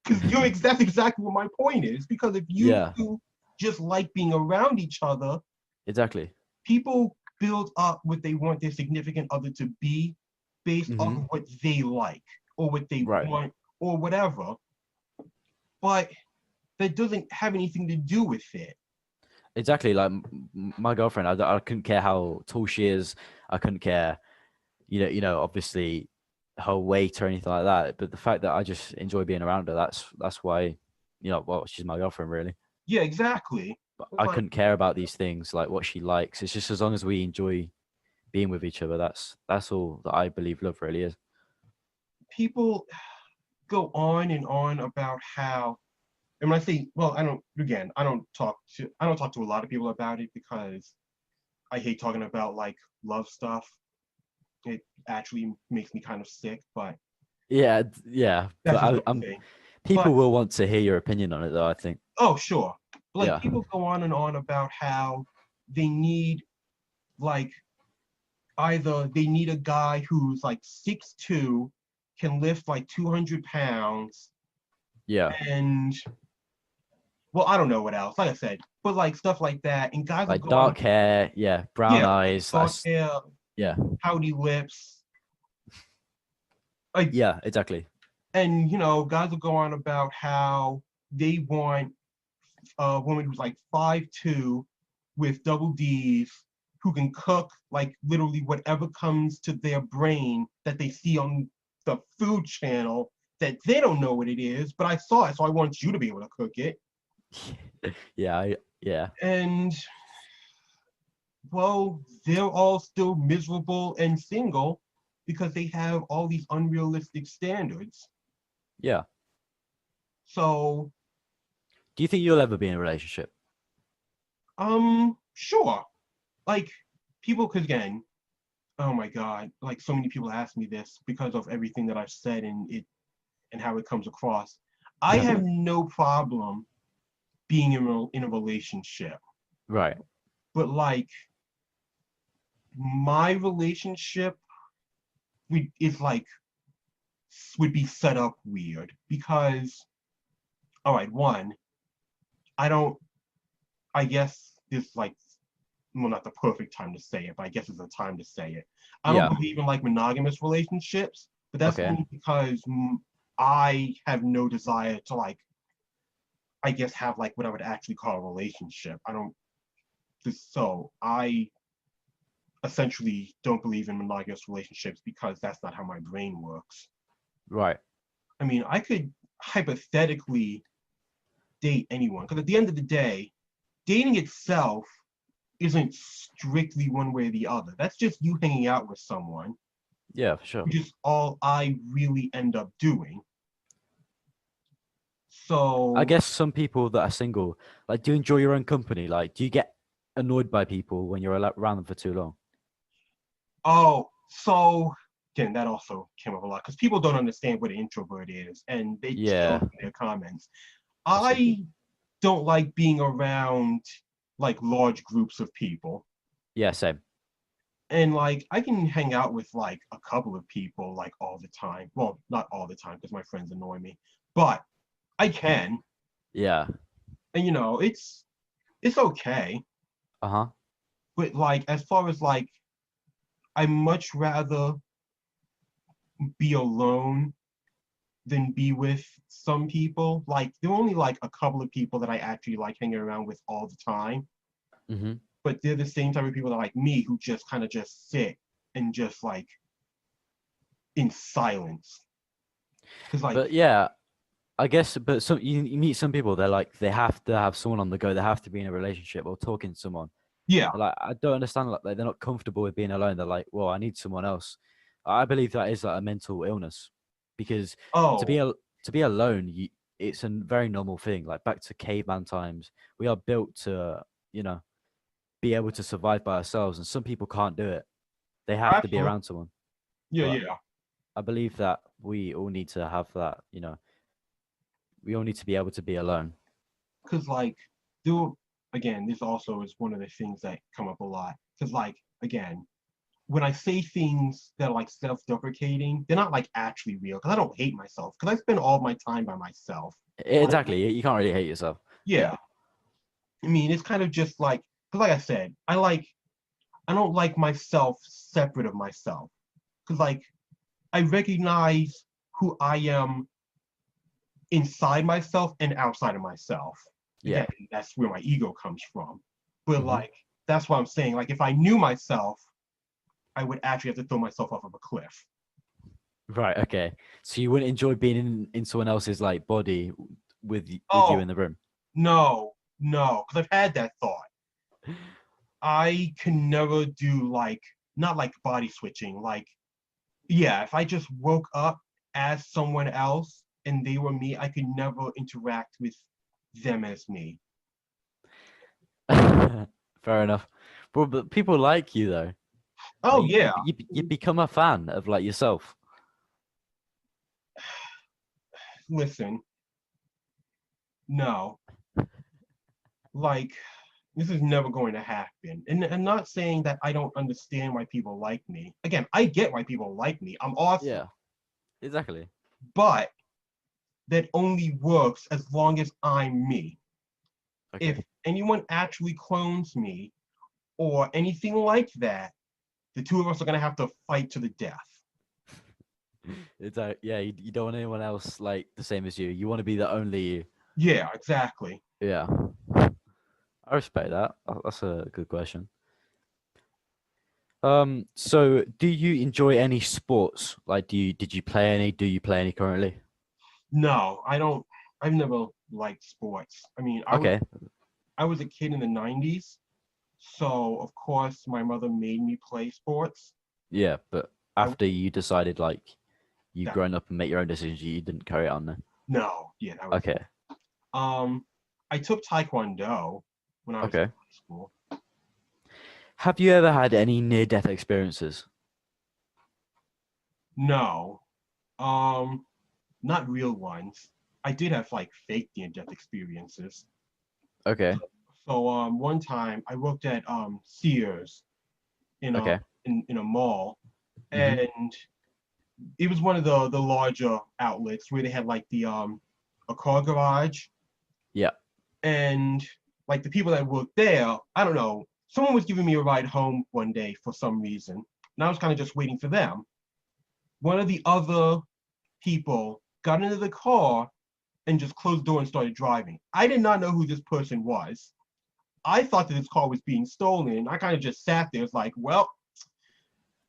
Because that's exactly what my point is. Because if you Yeah. two just like being around each other, Exactly. people build up what they want their significant other to be based off Hmm. of what they like or what they Right. want or whatever. But that doesn't have anything to do with it. Exactly. Like my girlfriend, I couldn't care how tall she is. I couldn't care, obviously her weight or anything like that. But the fact that I just enjoy being around her, that's why, well, she's my girlfriend really. Yeah, exactly. But It's I like couldn't care about these things like what she likes. It's just as long as we enjoy being with each other, that's all that I believe love really is. people go on and on about how, and when I say, well, I don't talk to a lot of people about it because I hate talking about like love stuff. It actually makes me kind of sick, but Yeah, yeah. that's But just I, the I'm thing. people But will want to hear your opinion on it though, I think. oh, sure. Like Yeah. people go on and on about how they need like either they need a guy who's like 6'2", can lift like 200 pounds, Yeah. and well, I don't know what else. Like I said, but like stuff like that, and guys will Like go on, dark hair, yeah, brown yeah, like eyes. dark That's hair, yeah. pouty lips, like, Yeah, exactly. and guys will go on about how they want a woman who's like 5'2" with double D's who can cook like literally whatever comes to their brain that they see on the food channel that they don't know what it is, but I saw it, so I want you to be able to cook it. Yeah, yeah. And well, they're all still miserable and single because they have all these unrealistic standards. Yeah. So, Do you think you'll ever be in a relationship? sure. Like people, because again, oh my God, like so many people ask me this because of everything that I've said and how it comes across. I have no problem being in a relationship, Right. but like my relationship is like would be set up weird because all right, one, I don't, I guess this like, well, not the perfect time to say it, but I guess it's a time to say it. I don't Yeah. believe in like monogamous relationships, but that's Okay. only because I have no desire to like, I guess, have like what I would actually call a relationship. I don't, so I essentially don't believe in monogamous relationships because that's not how my brain works. Right. I mean, I could hypothetically date anyone because at the end of the day, dating itself isn't strictly one way or the other. That's just you hanging out with someone, Yeah, for sure. which is all I really end up doing. I So, guess some people that are single, like, do you enjoy your own company? Like, do you get annoyed by people when you're around them for too long? so again, that also came up a lot because people don't understand what an introvert is, and they show Yeah, it in their comments. I see. I don't like being around like large groups of people. Yeah, same. And like I can hang out with like a couple of people like all the time. Well, not all the time because my friends annoy me, but I can. Yeah. And it's okay. Uh-huh. But like as far as like I much rather be alone than be with some people. Like there are only like a couple of people that I actually like hanging around with all the time. Hmm. But they're the same type of people that like me who just kind of just sit and just like in silence. Cause like, But yeah, I guess, but you meet some people, they're like, they have to have someone on the go. They have to be in a relationship or talking to someone. yeah, Like, I don't understand, like, they're not comfortable with being alone. They're like, well, I need someone else. I believe that is like a mental illness because to be oh, to be alone, it's a very normal thing. Like back to caveman times, we are built to, you know, be able to survive by ourselves, and some people can't do it. They have to be absolutely, around someone. yeah, But yeah. I believe that we all need to have that. We all need to be able to be alone. Cause like, do again, this also is one of the things that come up a lot. Cause like, again, when I say things that are like self-deprecating, they're not like actually real. Cause I don't hate myself. Cause I spend all my time by myself. Like, Exactly. You can't really hate yourself. yeah. I mean, it's kind of just like, cause like I said, I don't like myself separate of myself. Cause like I recognize who I am inside myself and outside of myself. Yeah. Again, that's where my ego comes from. But Hmm. like that's what I'm saying. Like if I knew myself, I would actually have to throw myself off of a cliff. Right. Okay. So you wouldn't enjoy being in someone else's like body with you Oh in the room. no, no, because I've had that thought. I can never do like not like body switching. Like yeah, if I just woke up as someone else and they were me, I could never interact with them as me. Fair enough. But people like you though. Like Oh yeah, you become a fan of like yourself. listen, no, like this is never going to happen. And I'm not saying that I don't understand why people like me. Again, I get why people like me. I'm awesome. Yeah. Exactly. But that only works as long as I'm me. Okay. If anyone actually clones me or anything like that, the two of us are going to have to fight to the death. It's yeah. You don't want anyone else like the same as you. You want to be the only you. Yeah, exactly. Yeah. I respect that. That's a good question. So do you enjoy any sports? Like, did you play any? Do you play any currently? No, I don't. I've never liked sports. I mean, Okay. I was a kid in the 90s, so of course my mother made me play sports. Yeah, but I after you decided like you that grown up and make your own decisions, you didn't carry it on then. no, yeah, that was Okay. um I took Taekwondo when I was in Okay. high school. Have you ever had any near-death experiences? No, um, not real ones. I did have like fake near-death experiences. Okay. So one time I worked at Sears in a Okay. in a mall, Mm-hmm. and it was one of the larger outlets where they had like the a car garage, Yeah. and like the people that worked there, I don't know, someone was giving me a ride home one day for some reason, and I was kind of just waiting for them. One of the other people got into the car and just closed the door and started driving. I did not know who this person was. I thought that this car was being stolen. I kind of just sat there. It's like, well,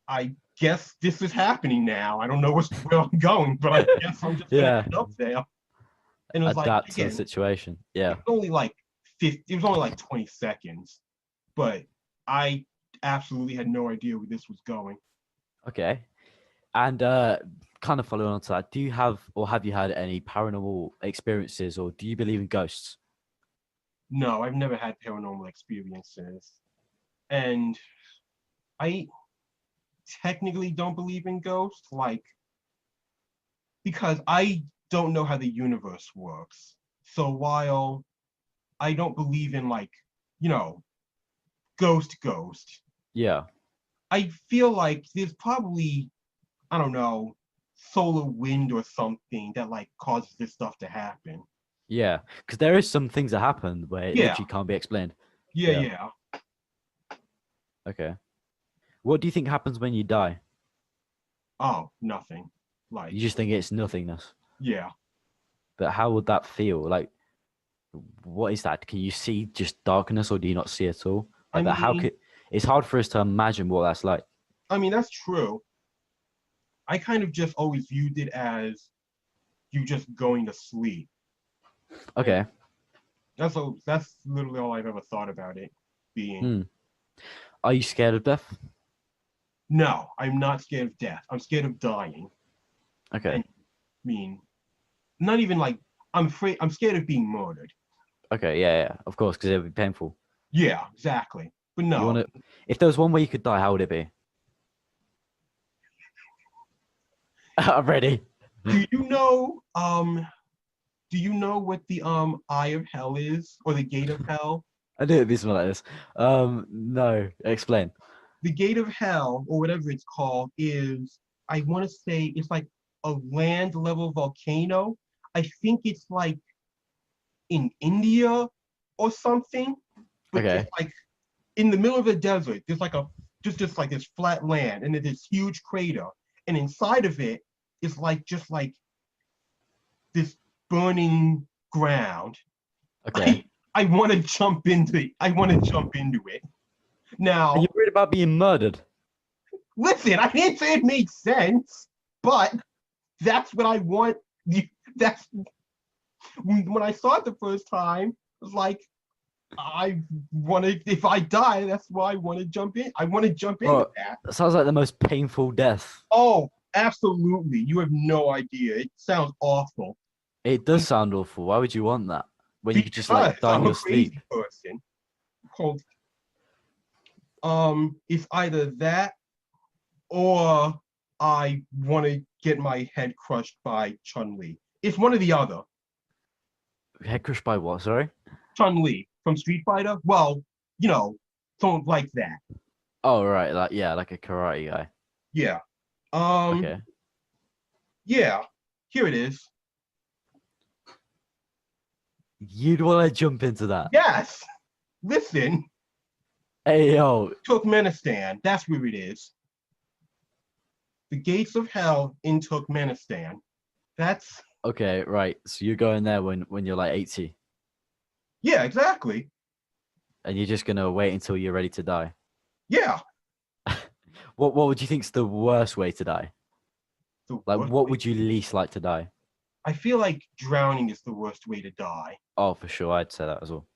I guess this is happening now. I don't know where I'm going, but I guess I'm just gonna Yeah. end up there. And it was like, Adapt to the again, situation. it Yeah. was only like 50, it was only like 20 seconds, but I absolutely had no idea where this was going. Okay. And kind of following on to that, do you have or have you had any paranormal experiences, or do you believe in ghosts? No, I've never had paranormal experiences. And I technically don't believe in ghosts, like, because I don't know how the universe works. So while I don't believe in, like, you know, ghost, Yeah. I feel like there's probably, I don't know, solar wind or something that like causes this stuff to happen. Yeah. Because there is some things that happen where it Yeah, literally can't be explained. yeah, Yeah. yeah. Okay. What do you think happens when you die? Oh, nothing. Like, You just think it's nothingness. yeah. But how would that feel? Like, what is that? Can you see just darkness, or do you not see at all? I Like that? How mean, could? It's hard for us to imagine what that's like. I mean that's true. I kind of just always viewed it as you just going to sleep. And Okay. that's literally all I've ever thought about it being. Hmm. Are you scared of death? No, I'm not scared of death. I'm scared of dying. Okay. And I mean, not even like I'm scared of being murdered. Okay. Yeah. Yeah. Of course, because it would be painful. Yeah, exactly. But You want no. to? If there was one way you could die, how would it be? I'm ready. Do you know do you know what the eye of hell is or the gate of hell? I knew it'd be something like this. No. Explain. The gate of hell or whatever it's called is, I want to say it's like a land level volcano. I think it's like in India or something, but there's Okay. like in the middle of the desert, there's like a just like this flat land and then this huge crater. And inside of it is like just like this burning ground. Okay. I want to jump into it. I want to jump into it. Are you Now, worried about being murdered? listen, I didn't say it made sense, but that's what I want. That's when I saw it the first time. It was like I want to. If I die, that's why I want to jump in. I want to jump into Bro, that. that sounds like the most painful death. Oh, absolutely. You have no idea. It sounds awful. It does sound awful. Why would you want that when you could just Because like die in I'm a your sleep? crazy person. Called it's either that or I want to get my head crushed by Chun Li. It's one or the other. Head crushed by what? Sorry. Chun Li from Street Fighter. Well, you know, don't like that. Oh right, like yeah, like a karate guy. Yeah. Um. Okay. Yeah. Here it is. You'd want to jump into that. Yes. Listen, Hey yo. Turkmenistan. That's where it is. The gates of hell in Turkmenistan. That's Okay, right. So you're going there when you're like 80, yeah, exactly. and you're just gonna wait until you're ready to die. Yeah. What would you think's the worst way to die? The Like, worst what way. would you least like to die? I feel like drowning is the worst way to die. Oh, for sure, I'd say that as well.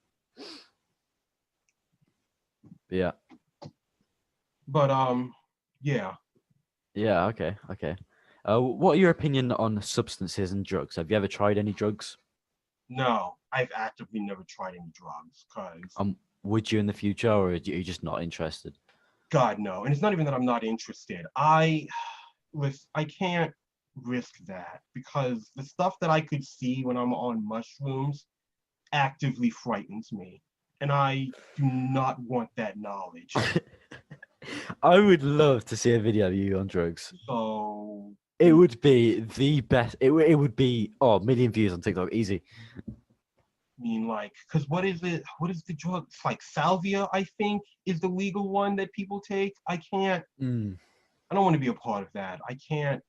Yeah. But yeah. Yeah. Okay. Okay. What are your opinion on substances and drugs? Have you ever tried any drugs? No, I've actively never tried any drugs because Would you in the future, or are you just not interested? God no. And it's not even that I'm not interested. I can't risk that because the stuff that I could see when I'm on mushrooms actively frightens me. And I do not want that knowledge. I would love to see a video of you on drugs. So, It would be the best. It would be a million views on TikTok, easy. I mean, like, because what is it? What is the drug? It's like salvia, I think, is the legal one that people take. I can't. Mm, I don't want to be a part of that. I can't.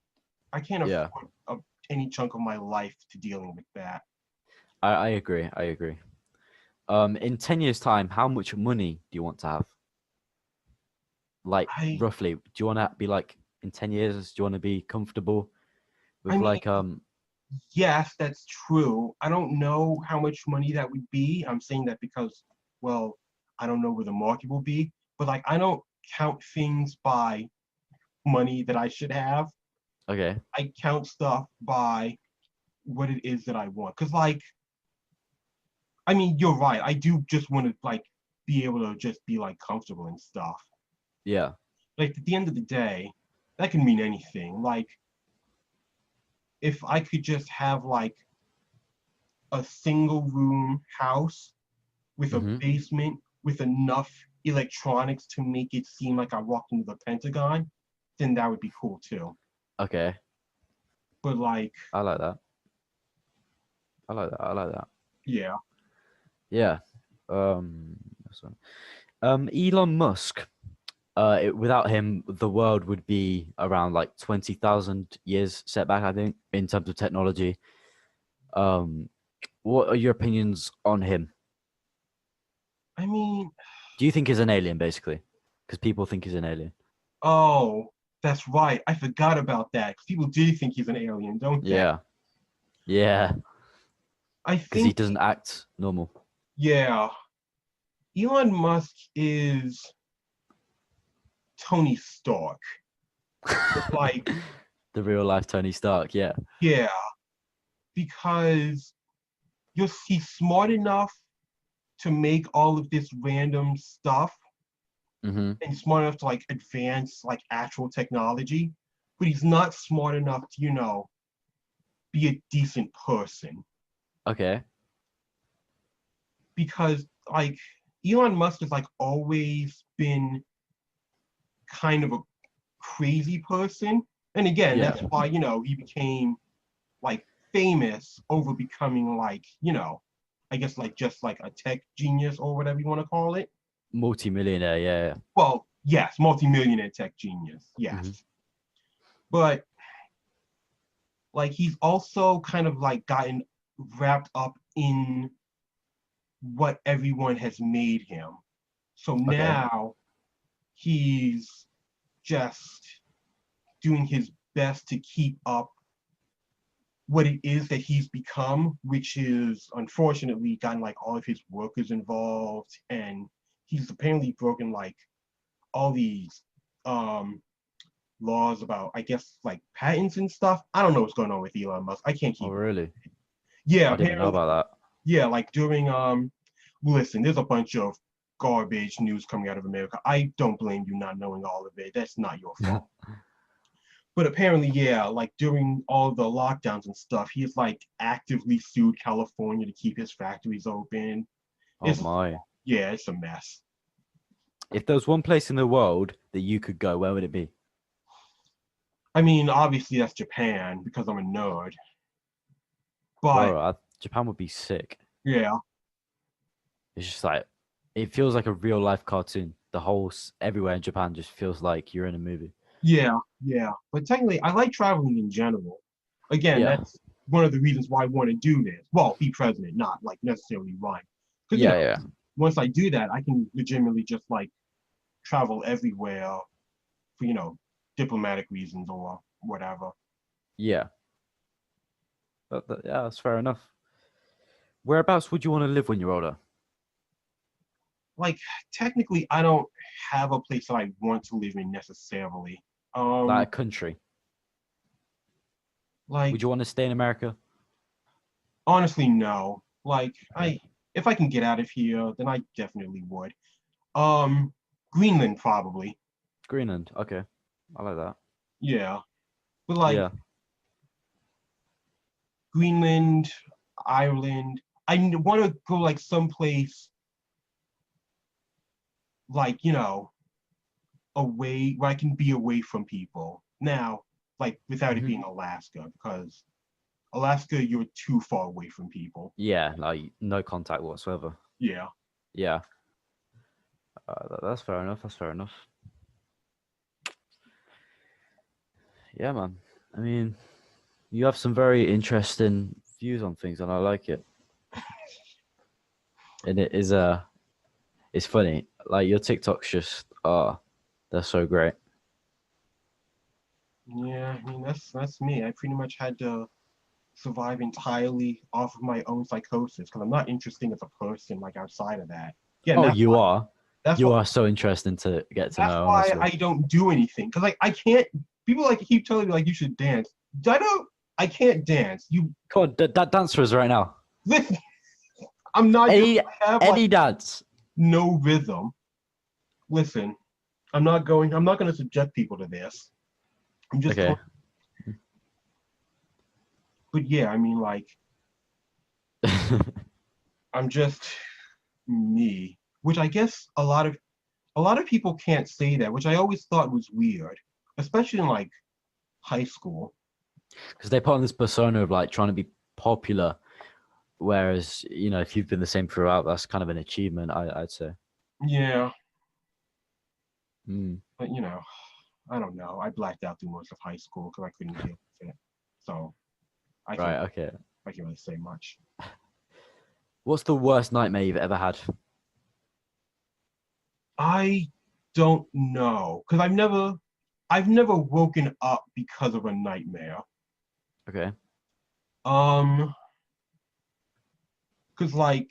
I can't yeah, afford any chunk of my life to dealing with that. I agree. I agree. In 10 years' time, how much money do you want to have? Like I. roughly, do you want to be like in 10 years? Do you want to be comfortable I with mean, like yes, that's true. I don't know how much money that would be. I'm saying that because, well, I don't know where the market will be. but like I don't count things by money that I should have. Okay. I count stuff by what it is that I want. Cause like, I mean, you're right. I do just want to like be able to just be like comfortable and stuff. Yeah. Like at the end of the day, that can mean anything. Like if I could just have like a single room house with a Mm-hmm. basement with enough electronics to make it seem like I walked into the Pentagon, then that would be cool too. Okay. But like, I like that. I like that. I like that. yeah, Yeah. That's one. Elon Musk. Without him, the world would be around like 20,000 years setback, I think, in terms of technology. Um, what are your opinions on him? I mean, Do you think he's an alien, basically? Because people think he's an alien. oh, that's right. I forgot about that. 'Cause people do think he's an alien, don't they? Yeah. Yeah. I Because he think, doesn't act normal. yeah, Elon Musk is Tony Stark. Like, The real life Tony Stark. Yeah. yeah, because he's smart enough to make all of this random stuff Mm-hmm. and smart enough to like advance like actual technology, but he's not smart enough to, be a decent person. Okay. Because like Elon Musk has like always been kind of a crazy person. And again, Yeah. that's why, he became like famous over becoming like, I guess like just like a tech genius or whatever you want to call it. Multi-millionaire. Yeah. Well, yes, multimillionaire tech genius. Mm-hmm. Yes. But like he's also kind of like gotten wrapped up in what everyone has made him. So Okay. now he's just doing his best to keep up what it is that he's become, which is unfortunately gotten like all of his workers involved, and he's apparently broken like all these laws about, I guess, like patents and stuff. I don't know what's going on with Elon Musk. I can't Oh, keep up. really? Yeah, I didn't even know apparently, about yeah, like during listen, there's a bunch of garbage news coming out of America. I don't blame you not knowing all of it. That's not your that. fault. But apparently, yeah, like during all the lockdowns and stuff, he's like actively sued California to keep his factories open. Oh It's my. yeah, it's a mess. If there was one place in the world that you could go, where would it be? I mean, obviously that's Japan because I'm a nerd. But Bro, Japan would be sick. yeah, It's just like it feels like a real life cartoon. The whole everywhere in Japan just feels like you're in a movie. yeah, yeah. But technically, I like traveling in general. Again, Yeah. that's one of the reasons why I want to do this. Well, be president, not like necessarily run. Because Yeah, yeah. once I do that, I can legitimately just like travel everywhere for diplomatic reasons or whatever. Yeah. Yeah, that's fair enough. Whereabouts would you want to live when you're older? Like technically, I don't have a place that I want to live in necessarily. Like Um, a country? like Would you want to stay in America? honestly, no. Like Okay. if I can get out of here, then I definitely would. Um, Greenland probably. Greenland. Okay. I like that. Yeah, but like Yeah. Greenland, Ireland. I want to go like someplace like away where I can be away from people. Now, like without it Hmm. being Alaska, because Alaska you're too far away from people. Yeah, like no contact whatsoever. Yeah. Yeah. That's fair enough. That's fair enough. Yeah, man. I mean, you have some very interesting views on things, and I like it. And it's funny. Like your TikToks just they're so great. Yeah, I mean that's me. I pretty much had to survive entirely off of my own psychosis because I'm not interesting as a person like outside of that. Again, Oh, that's you are. That's You why are so interesting to get to that's know, why honestly. I don't do anything. Cause like I can't people like keep telling me like you should dance. I can't dance. You Come on, that dance for us right now. listen, I'm not good. Any I have like any dance. no rhythm. Listen, I'm not gonna subject people to this. I'm just going Okay. but yeah, I mean like I'm just me. Which I guess a lot of people can't say that, which I always thought was weird. Especially in like high school. Because they put on this persona of like trying to be popular, whereas if you've been the same throughout, that's kind of an achievement, I'd say. Yeah, Mm, but I don't know. I blacked out through most of high school because I couldn't deal with it. So I right. can't Okay. I can't really say much. What's the worst nightmare you've ever had? I don't know because I've never woken up because of a nightmare. Okay. Um, because like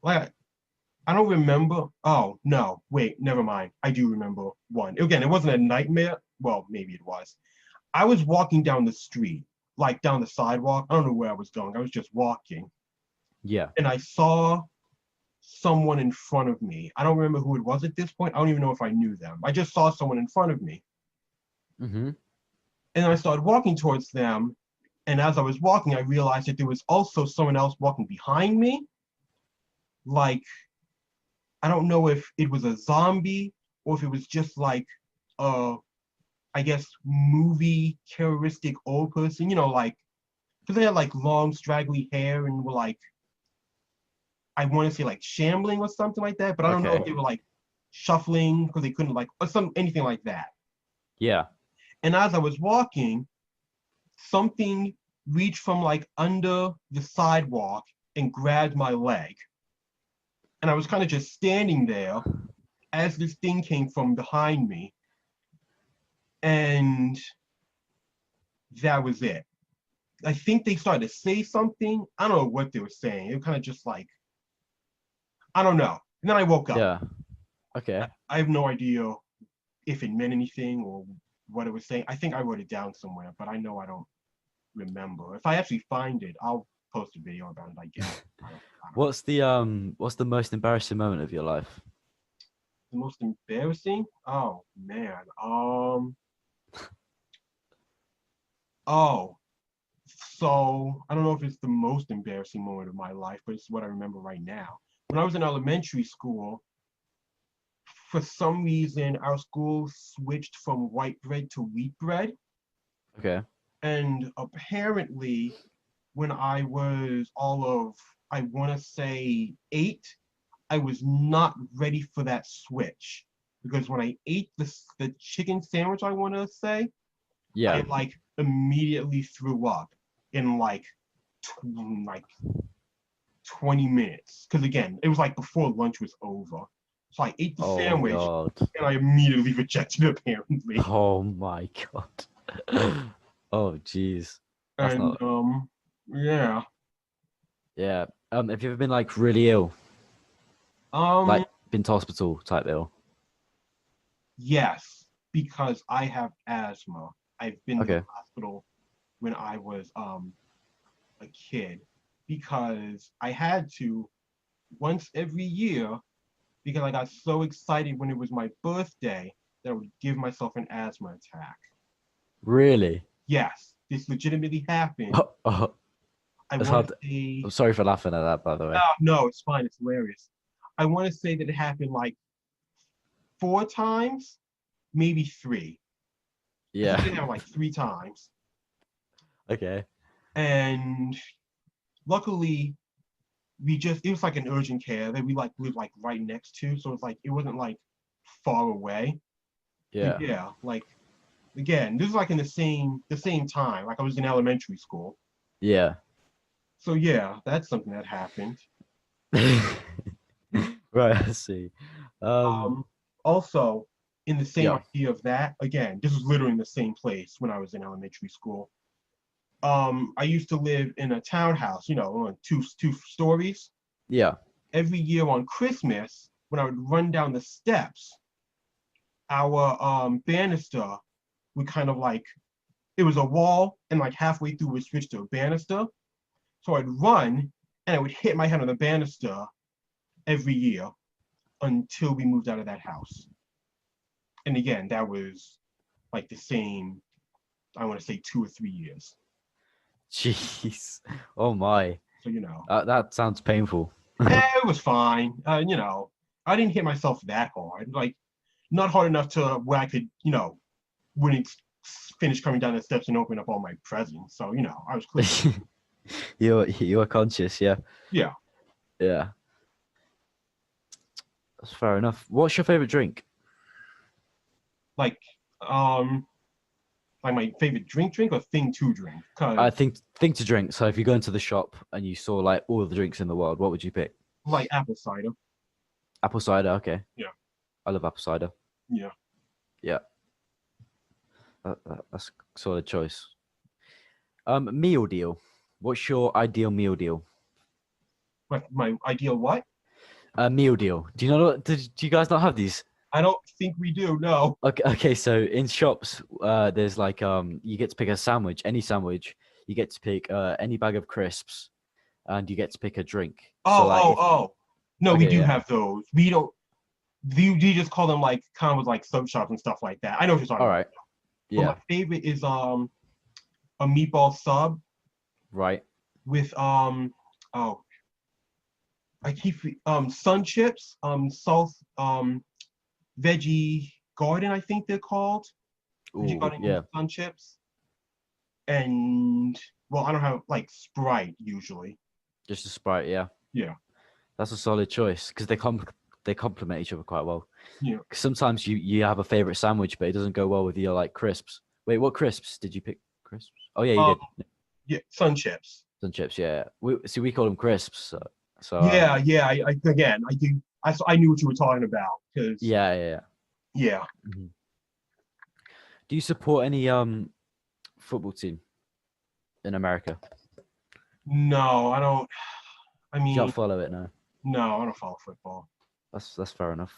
I don't remember. Oh no, wait, never mind. I do remember one. Again, it wasn't a nightmare. Well, maybe it was. I was walking down the street, like down the sidewalk. I don't know where I was going. I was just walking, Yeah. and I saw someone in front of me. I don't remember who it was at this point. I don't even know if I knew them. I just saw someone in front of me. Mm-hmm. And I started walking towards them. And as I was walking, I realized that there was also someone else walking behind me. Like, I don't know if it was a zombie or if it was just like a, I guess, movie characteristic old person, like, because they had like long, straggly hair and were like, I want to say like shambling or something like that, but I don't know if Okay. they were like shuffling because they couldn't like, or anything like that. Yeah. And as I was walking, something reached from like under the sidewalk and grabbed my leg. And I was kind of just standing there as this thing came from behind me. And that was it. I think they started to say something. I don't know what they were saying. It was kind of just like, I don't know. And then I woke up. Yeah. Okay. I have no idea if it meant anything or what it was saying. I think I wrote it down somewhere, but I know I don't remember. If I actually find it, I'll post a video about it, I guess. I don't know. What's the most embarrassing moment of your life? The most embarrassing? Oh man. Oh, so I don't know if it's the most embarrassing moment of my life, but it's what I remember right now. When I was in elementary school, for some reason our school switched from white bread to wheat bread. Okay. And apparently when I was all of, I want to say 8, I was not ready for that switch because when I ate the chicken sandwich, I want to say, I Yeah. like immediately threw up in like 20 minutes. Because again, it was like before lunch was over. So I ate the Oh sandwich God. and I immediately rejected it apparently. Oh my God. Oh jeez. That's And not. yeah. Yeah. Have you ever been like really ill, Um like been to hospital type ill? yes, because I have asthma. I've been to the Okay. hospital when I was a kid because I had to once every year because I got so excited when it was my birthday that I would give myself an asthma attack. Really? Yes, this legitimately happened. Oh, I it's want to hard. I'm say, sorry for laughing at that, by the way. no, it's fine, it's hilarious. I want to say that it happened like 4 times, maybe three. I think Yeah. it happened like 3 times. Okay. And luckily, it was like an urgent care that we like lived like right next to. So it's like, it wasn't like far away. But Yeah. yeah, like again, this is like in the same time, like I was in elementary school. Yeah. So yeah, that's something that happened. Right. I see. Um. Also, in the same Yeah. idea of that, again, this was literally in the same place when I was in elementary school. I used to live in a townhouse, on two stories. Yeah. Every year on Christmas, when I would run down the steps, our banister would kind of like, it was a wall, and like halfway through would switch to a banister. So I'd run and I would hit my head on the banister every year until we moved out of that house. And again, that was like the same, I want to say 2 or 3 years. Jeez. Oh my. So, you know, That sounds painful. it was fine. You know, I didn't hit myself that hard. Like, not hard enough to where I could, you know, when it finished coming down the steps and open up all my presents. So, you know, I was clean. You're conscious, yeah. Yeah. Yeah. That's fair enough. What's your favorite drink? Like, like my favorite drink or thing to drink? I Cause think to drink. So if you go into the shop and you saw like all of the drinks in the world, what would you pick? like apple cider. Apple cider, okay. Yeah. I love apple cider. Yeah. Yeah. That's a solid choice. Meal deal. What's your ideal meal deal? My ideal what? Meal deal. Do you know? Do you guys not have these? I don't think we do. No. Okay. So in shops, there's like you get to pick a sandwich, any sandwich. You get to pick any bag of crisps, and you get to pick a drink. So, like, No, we Okay, do yeah. have those. We don't. Do you just call them like kind of like sub shops and stuff like that? I know what you're talking All about. right. But Yeah. my favorite is a meatball sub Right. with oh I keep sun chips, salt veggie garden, I think they're called. Veggie Ooh, garden yeah. sun chips. And well, I don't have like Sprite usually. Just a Sprite. Yeah. Yeah. That's a solid choice because they complement each other quite well. Yeah. 'Cause sometimes you have a favorite sandwich, but it doesn't go well with your like crisps. Wait, what crisps did you pick? Crisps? Oh yeah, you Um, did. yeah, sun chips. Sun chips. Yeah. We call them crisps. So Yeah, yeah. I again, I do. I knew what you were talking about because yeah. yeah. Mhm. Do you support any football team in America? No, I don't. I Do you mean, not follow it now? no, I don't follow football. That's fair enough.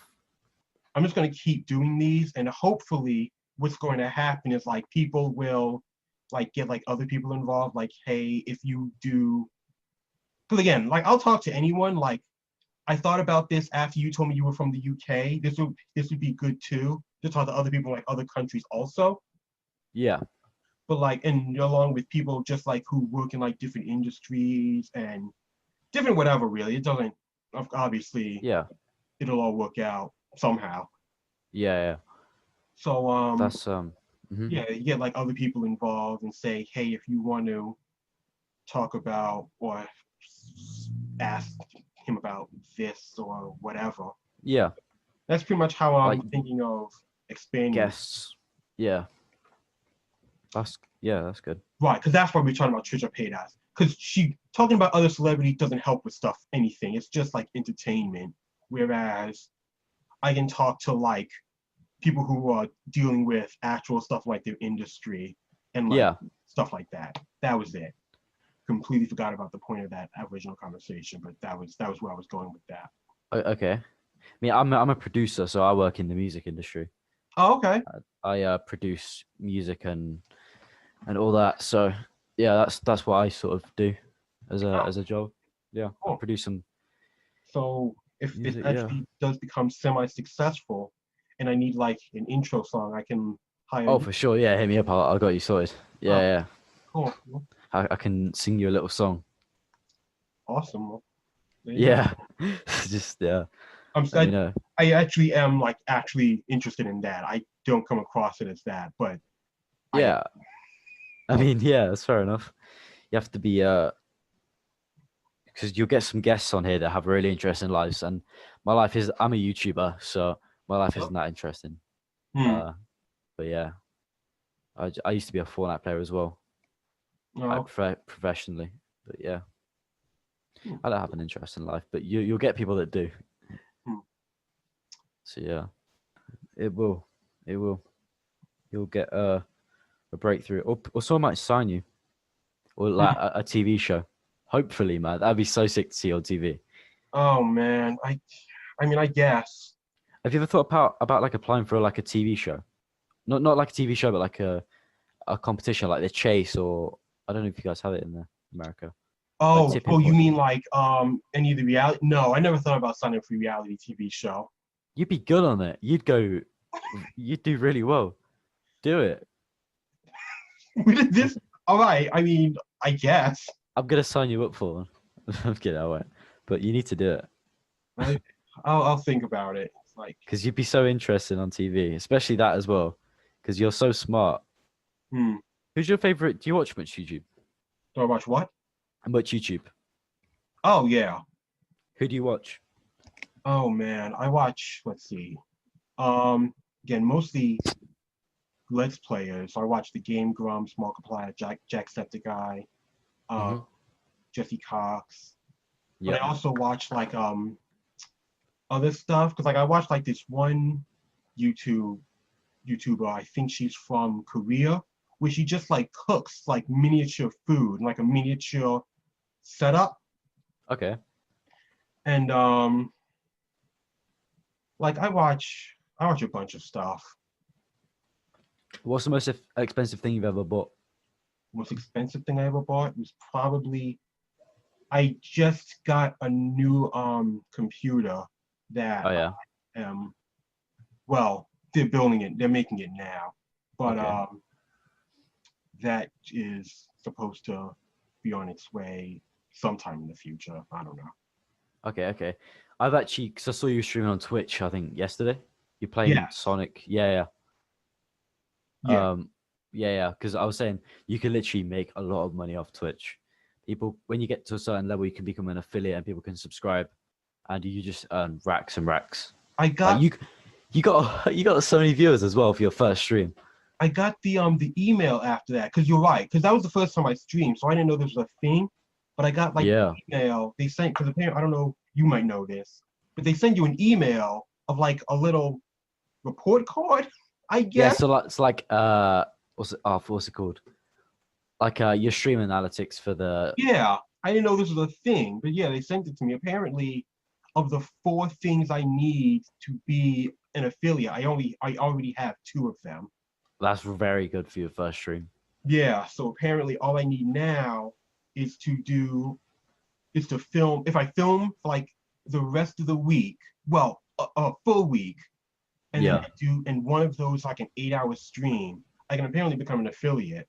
I'm just gonna keep doing these, and hopefully, what's going to happen is like people will like get like other people involved. Like, hey, if you do, because again, like I'll talk to anyone. Like, I thought about this after you told me you were from the UK. This would be good too to talk to other people in, like other countries also. Yeah. But like, and along with people just like who work in like different industries and different whatever. Really, it doesn't. Obviously, Yeah. it'll all work out somehow. Yeah. So That's mhm. yeah, you get like other people involved and say, hey, if you want to talk about or ask him about this or whatever. Yeah. That's pretty much how I'm Like thinking of expanding. guests. Yeah. That's good. Right, because that's why we're talking about Trisha Paytas. Because she talking about other celebrities doesn't help with stuff, anything. It's just like entertainment. Whereas I can talk to like people who are dealing with actual stuff like their industry and like Yeah. stuff like that. That was it. Completely forgot about the point of that original conversation, but that was where I was going with that. Okay. I mean, I'm a producer, so I work in the music industry. Oh, okay. I produce music and all that. So yeah, that's what I sort of do as a job. Yeah, I Cool. produce some So if music. it actually does become semi-successful and I need like an intro song, I can hire Oh, you. for sure. Yeah, hit me up. I'll got you sorted. Oh. Yeah. Cool. I can sing you a little song. Awesome. Well, there you go. Yeah. Just I'm let me know. I actually am like actually interested in that. I don't come across it as that, but Yeah. I mean, yeah, that's fair enough. You have to be because you'll get some guests on here that have really interesting lives, and my life is I'm a YouTuber, so my life isn't that interesting. hmm. But yeah, I used to be a Fortnite player as well. I Oh, prefer professionally, but yeah, Hmm. I don't have an interesting life, but you'll get people that do. Hmm. So yeah, it will, you'll get a breakthrough, or someone might sign you, or like a TV show. Hopefully, man, that'd be so sick to see on TV. oh man, I mean, I guess. Have you ever thought about like applying for like a TV show? Not like a TV show, but like a competition like the Chase, or I don't know if you guys have it in America. Like Oh, Tipping oh, you Point. mean like any of the reality? No, I never thought about signing up for a reality TV show. You'd be good on it. You'd do really well. Do it. This, all right. I mean, I guess. I'm gonna sign you up for one. I'm kidding, I won't. But you need to do it I, I'll think about it. It's like, because you'd be so interesting on TV, especially that as well. Because you're so smart. hmm. Who's your favorite? Do you watch much YouTube? Do I watch what? Much YouTube. Oh yeah. Who do you watch? Oh man, I watch. Let's see. Um, Again, mostly Let's Players. So I watch the Game Grumps, Markiplier, Jacksepticeye, uh, Hmm. Jesse Cox. But I Yep. also watch like other stuff because like I watched like this one YouTube YouTuber. I think she's from Korea, where she just like cooks like miniature food, like a miniature setup, Okay. and like I watch a bunch of stuff. What's the most expensive thing you've ever bought? Most expensive thing I ever bought was probably I just got a new computer that Oh yeah. um well they're building it, they're making it now, but Okay. that is supposed to be on its way sometime in the future. I don't know. Okay. Okay. I've actually, because I saw you streaming on Twitch, I think yesterday. You're playing Yes. Sonic. Yeah. Yeah. Yeah. Yeah. Because I was saying you can literally make a lot of money off Twitch. People, when you get to a certain level, you can become an affiliate and people can subscribe, and you just earn racks and racks. I Like got you got so many viewers as well for your first stream. I got the email after that because you're right because that was the first time I streamed, so I didn't know this was a thing. But I got like Yeah. email they sent because apparently I don't know you might know this, but they send you an email of like a little report card, I Yeah. guess. So like, it's like what's it called? Like your stream analytics for the Yeah, I didn't know this was a thing, but yeah, they sent it to me. Apparently, of the four things I need to be an affiliate, I already have two of them. that's very good for your first stream. Yeah, so apparently all I need now is to do is to film. If I film for like the rest of the week, well, a full week, and then Yeah. I do and one of those like an 8 hour stream, I can apparently become an affiliate.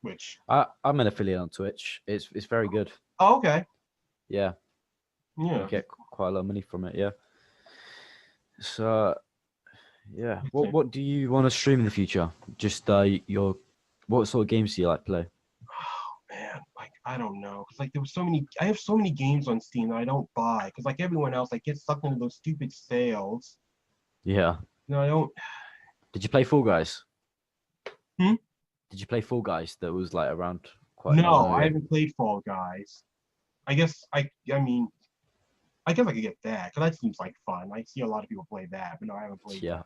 Which I'm an affiliate on Twitch. It's very good. oh, okay, Yeah. You yeah. get quite a lot of money from it. Yeah. So yeah. What do you want to stream in the future? Just your what sort of games do you like play? Oh man, like I don't know, cause like there was so many. I have so many games on Steam that I don't buy, cause like everyone else, I get sucked into those stupid sales. Yeah. No, I don't. Did you play Fall Guys? Hmm? Did you play Fall Guys that was like around quite not No, long I ago? haven't played Fall Guys. I guess I mean, I guess I could get that, cause that seems like fun. I see a lot of people play that, but no, I haven't played Yeah. that.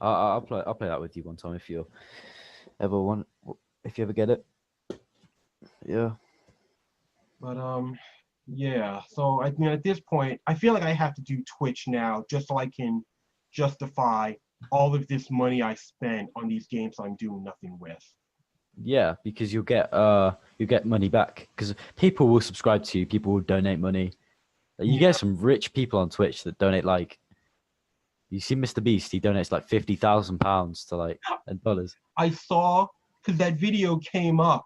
I'll play that with you one time if you ever want if you ever get it. Yeah. But yeah. So I mean, at this point, I feel like I have to do Twitch now, just so I can justify all of this money I spent on these games I'm doing nothing with. Yeah, because you get money back because people will subscribe to you, people will donate money. You Yeah, get some rich people on Twitch that donate like you see Mr. Beast, he donates like £50,000 to like and dollars. I saw because that video came up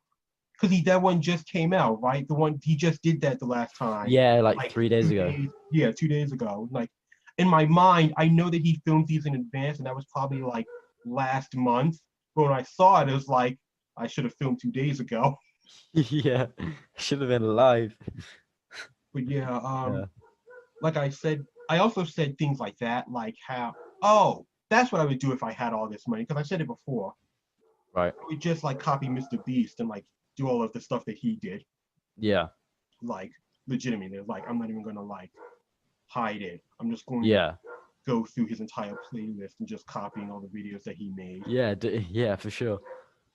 because he that one just came out, right? The one he just did that the last time, Yeah, like like 3 days two ago. days, yeah, 2 days ago. Like in my mind, I know that he filmed these in advance, and that was probably like last month. But when I saw it, it was like I should have filmed 2 days ago. Yeah, should have been live. But yeah, Yeah, like I said, I also said things like that, like how, oh, that's what I would do if I had all this money, because I said it before. right. I would just like copy Mr. Beast and like do all of the stuff that he did, Yeah, like legitimately. Like I'm not even gonna like hide it. I'm just going to yeah, go through his entire playlist and just copying all the videos that he made. yeah, yeah, for sure.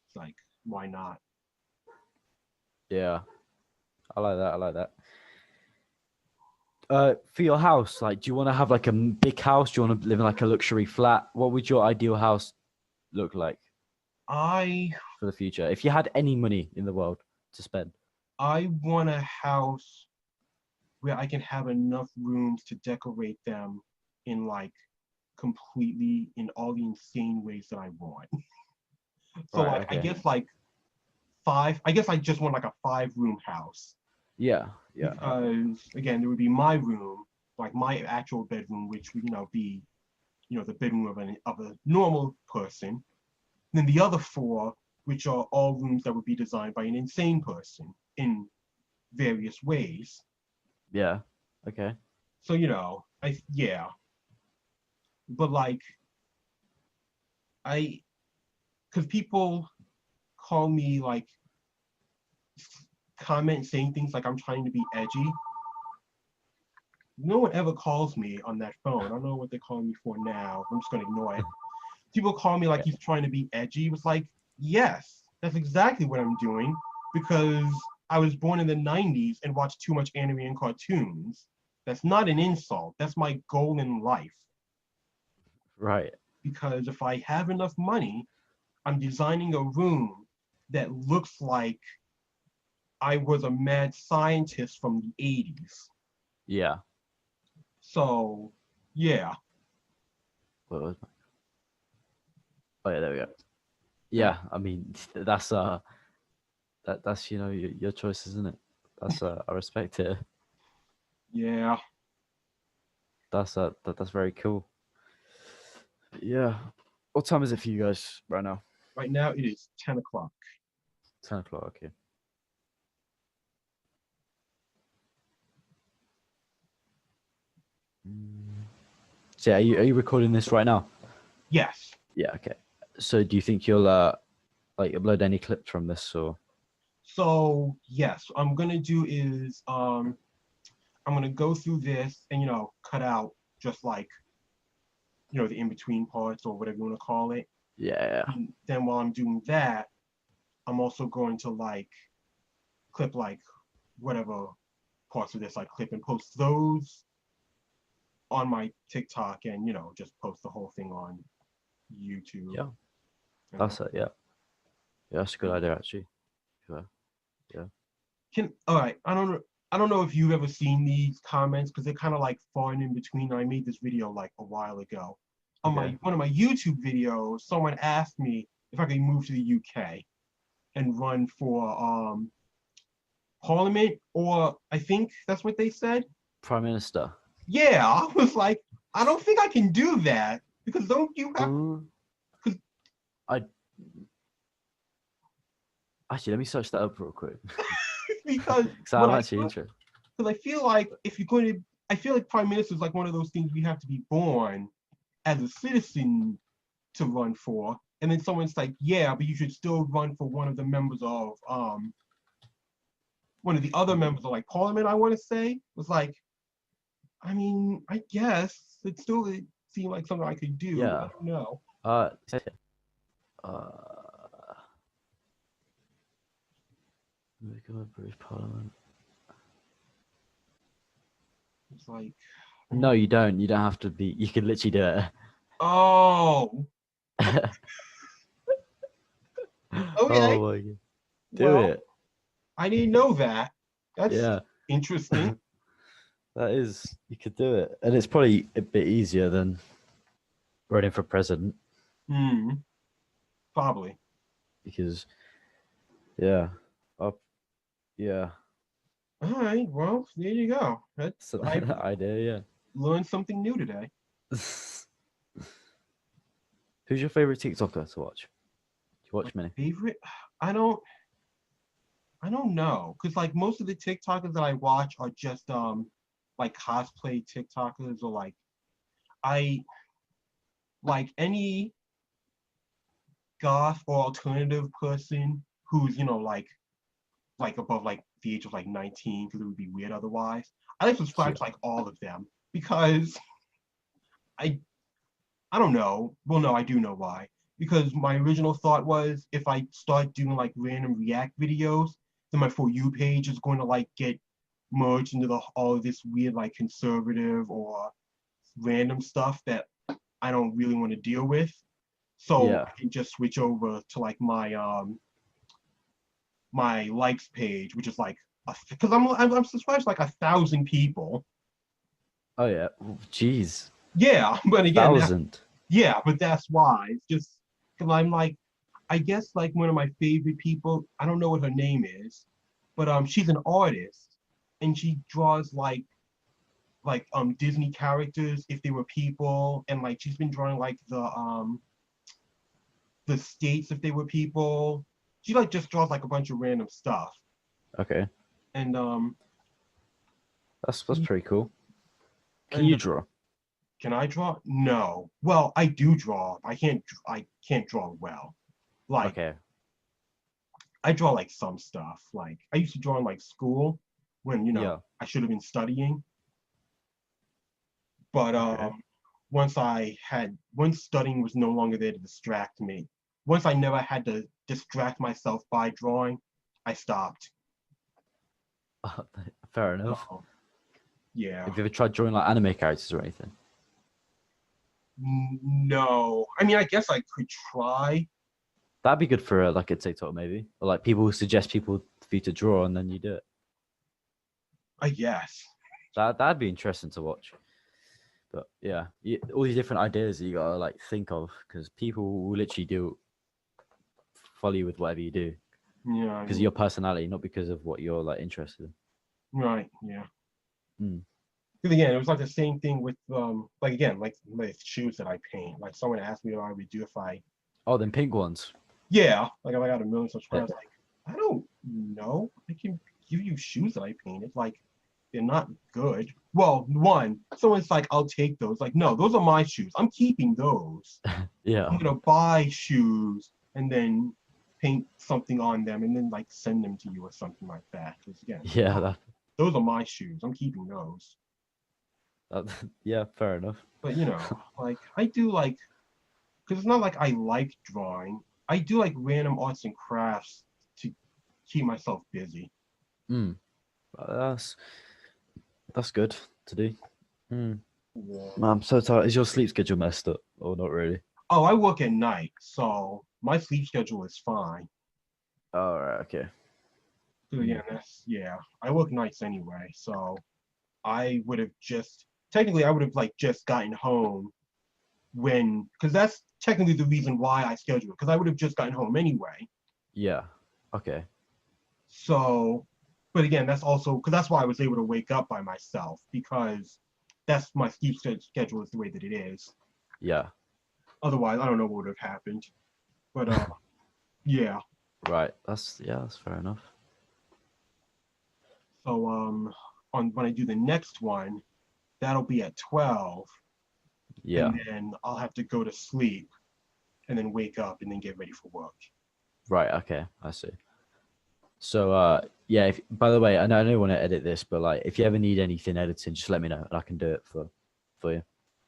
It's like, why not? Yeah, I like that. I like that. For your house, like, do you want to have like a big house? Do you want to live in like a luxury flat? What would your ideal house look like I for the future if you had any money in the world to spend? I want a house where I can have enough rooms to decorate them in like completely in all the insane ways that I want. So Right. like I Okay. guess like five. I guess I just want like a 5 room house Yeah. Yeah. because again there would be my room, like my actual bedroom, which would be the bedroom of a normal person. Then the other 4, which are all rooms that would be designed by an insane person in various ways. Yeah. Okay. So I yeah, but like I because people call me like comment saying things like I'm trying to be edgy. No one ever calls me on that phone. I don't know what they're calling me for now. I'm just gonna ignore it. People call me like Yeah. he's trying to be edgy. It was like, yes, that's exactly what I'm doing because I was born in the 90s and watched too much anime and cartoons. That's not an insult. That's my goal in life. Right. Because if I have enough money, I'm designing a room that looks like I was a mad scientist from the 80s. Yeah. So, yeah. What was Oh yeah, there we go. Yeah. Yeah, I mean that's your choice, isn't it? That's I respect it. Yeah. That's very cool. Yeah. What time is it for you guys right now? Right now it is 10 o'clock. 10 o'clock. Okay. Mm. So are you recording this right now? Yes. Yeah. Okay. So do you think you'll like upload any clips from this or? So, yes, what I'm gonna do is I'm gonna go through this and cut out just like the in-between parts or whatever you want to call it. Yeah. And then while I'm doing that, I'm also going to like clip like whatever parts of this I clip and post those on my TikTok and just post the whole thing on YouTube. Yeah. You know? That's it. Yeah. Yeah. That's a good idea actually. Yeah. Yeah. All right, I don't know if you've ever seen these comments because they're kind of like far and in between. I made this video like a while ago. On Okay. my one of my YouTube videos, someone asked me if I could move to the UK and run for Parliament, or I think that's what they said. Prime Minister. Yeah, I was like, I don't think I can do that because don't you have? Um, 'Cause- I actually let me search that up real quick. because So what I'm I actually interested. because I feel like if you're going to, I feel like prime minister is like one of those things we have to be born as a citizen to run for, and then someone's like, yeah, but you should still run for one of the members of one of the other members of like parliament. I want to say was like, I mean, I guess it seemed like something I could do. I Yeah. don't know. Uh, become a British Parliament. It's like, No, you don't. You don't have to be. You can literally do it. oh, okay, Oh my god. Do well, it. I didn't know that. That's Yeah. interesting. That is. You could do it, and it's probably a bit easier than running for president Probably. because, yeah, yeah. All right, well, there you go. So I that idea, learned something new today. yeah. Who's your favorite TikToker to watch? Do you watch many? Favorite? I don't I don't know, cause like most of the TikTokers that I watch are just like cosplay TikTokers or like I like any goth or alternative person who's like above like the age of like 19 because it would be weird otherwise. I like subscribe Yeah. to like all of them because I I don't know. Well, no, I do know why. Because my original thought was if I start doing like random React videos, then my For You page is going to like get merged into all of this weird like conservative or random stuff that I don't really want to deal with. So Yeah. I can just switch over to like my likes page, which is like because I'm subscribed to like 1,000 people. Oh yeah. Jeez. Yeah, but again, Thousand. yeah, but that's why. It's just because I'm like, I guess like one of my favorite people. I don't know what her name is, but she's an artist, and she draws like Disney characters if they were people, and like she's been drawing like the states if they were people. She like just draws like a bunch of random stuff, Okay. and That's pretty cool. Can and you draw? can I draw? No. Well, I do draw. I can't draw well. Like Okay. I draw like some stuff. Like I used to draw in like school when Yeah. I should have been studying. But Okay. once studying was no longer there to distract me. Once I never had to distract myself by drawing, I stopped. Fair enough. So yeah. Have you ever tried drawing like anime characters or anything? No. I mean I guess I could try. That'd be good for like a TikTok maybe, or like people who suggest people for you to draw and then you do it. I guess. That'd be interesting to watch. But yeah, all these different ideas that you gotta like think of because people will literally do follow you with whatever you do Yeah. because of your personality, not because of what you're like interested in. Right. Yeah. Mm. Because again, it was like the same thing with like again, like with shoes that I paint. Like someone asked me what I would do if I Oh, then pink ones. yeah, like if I got a million Yeah. subscribers, like I don't know. I can give you shoes that I painted. Like they're not good. Well, one, someone's like, I'll take those. Like, no, those are my shoes. I'm keeping those. Yeah. I'm gonna buy shoes and then paint something on them and then like send them to you or something like that. Because again, Yeah. those are my shoes. I'm keeping those. Yeah. Fair enough. But like I do like because it's not like I like drawing. I do like random arts and crafts to keep myself busy. Mm. That's good to do. Mm. Yeah. Man, I'm so tired. Is your sleep schedule messed up or not really? Oh, I work at night, so my sleep schedule is fine. All right. Okay. So again, yeah. I work nights anyway, so I would have just technically I would have like just gotten home when because that's technically the reason why I schedule it because I would have just gotten home anyway. Yeah. Okay. So, but again, that's also because that's why I was able to wake up by myself because that's my sleep schedule is the way that it is. Yeah. Otherwise, I don't know what would have happened. But yeah. Right. That's fair enough. So on when I do the next one, that'll be at 12. Yeah. And then I'll have to go to sleep and then wake up and then get ready for work. Right. Okay. I see. So yeah. If by the way, I know I don't want to edit this, but like if you ever need anything editing, just let me know and I can do it for you.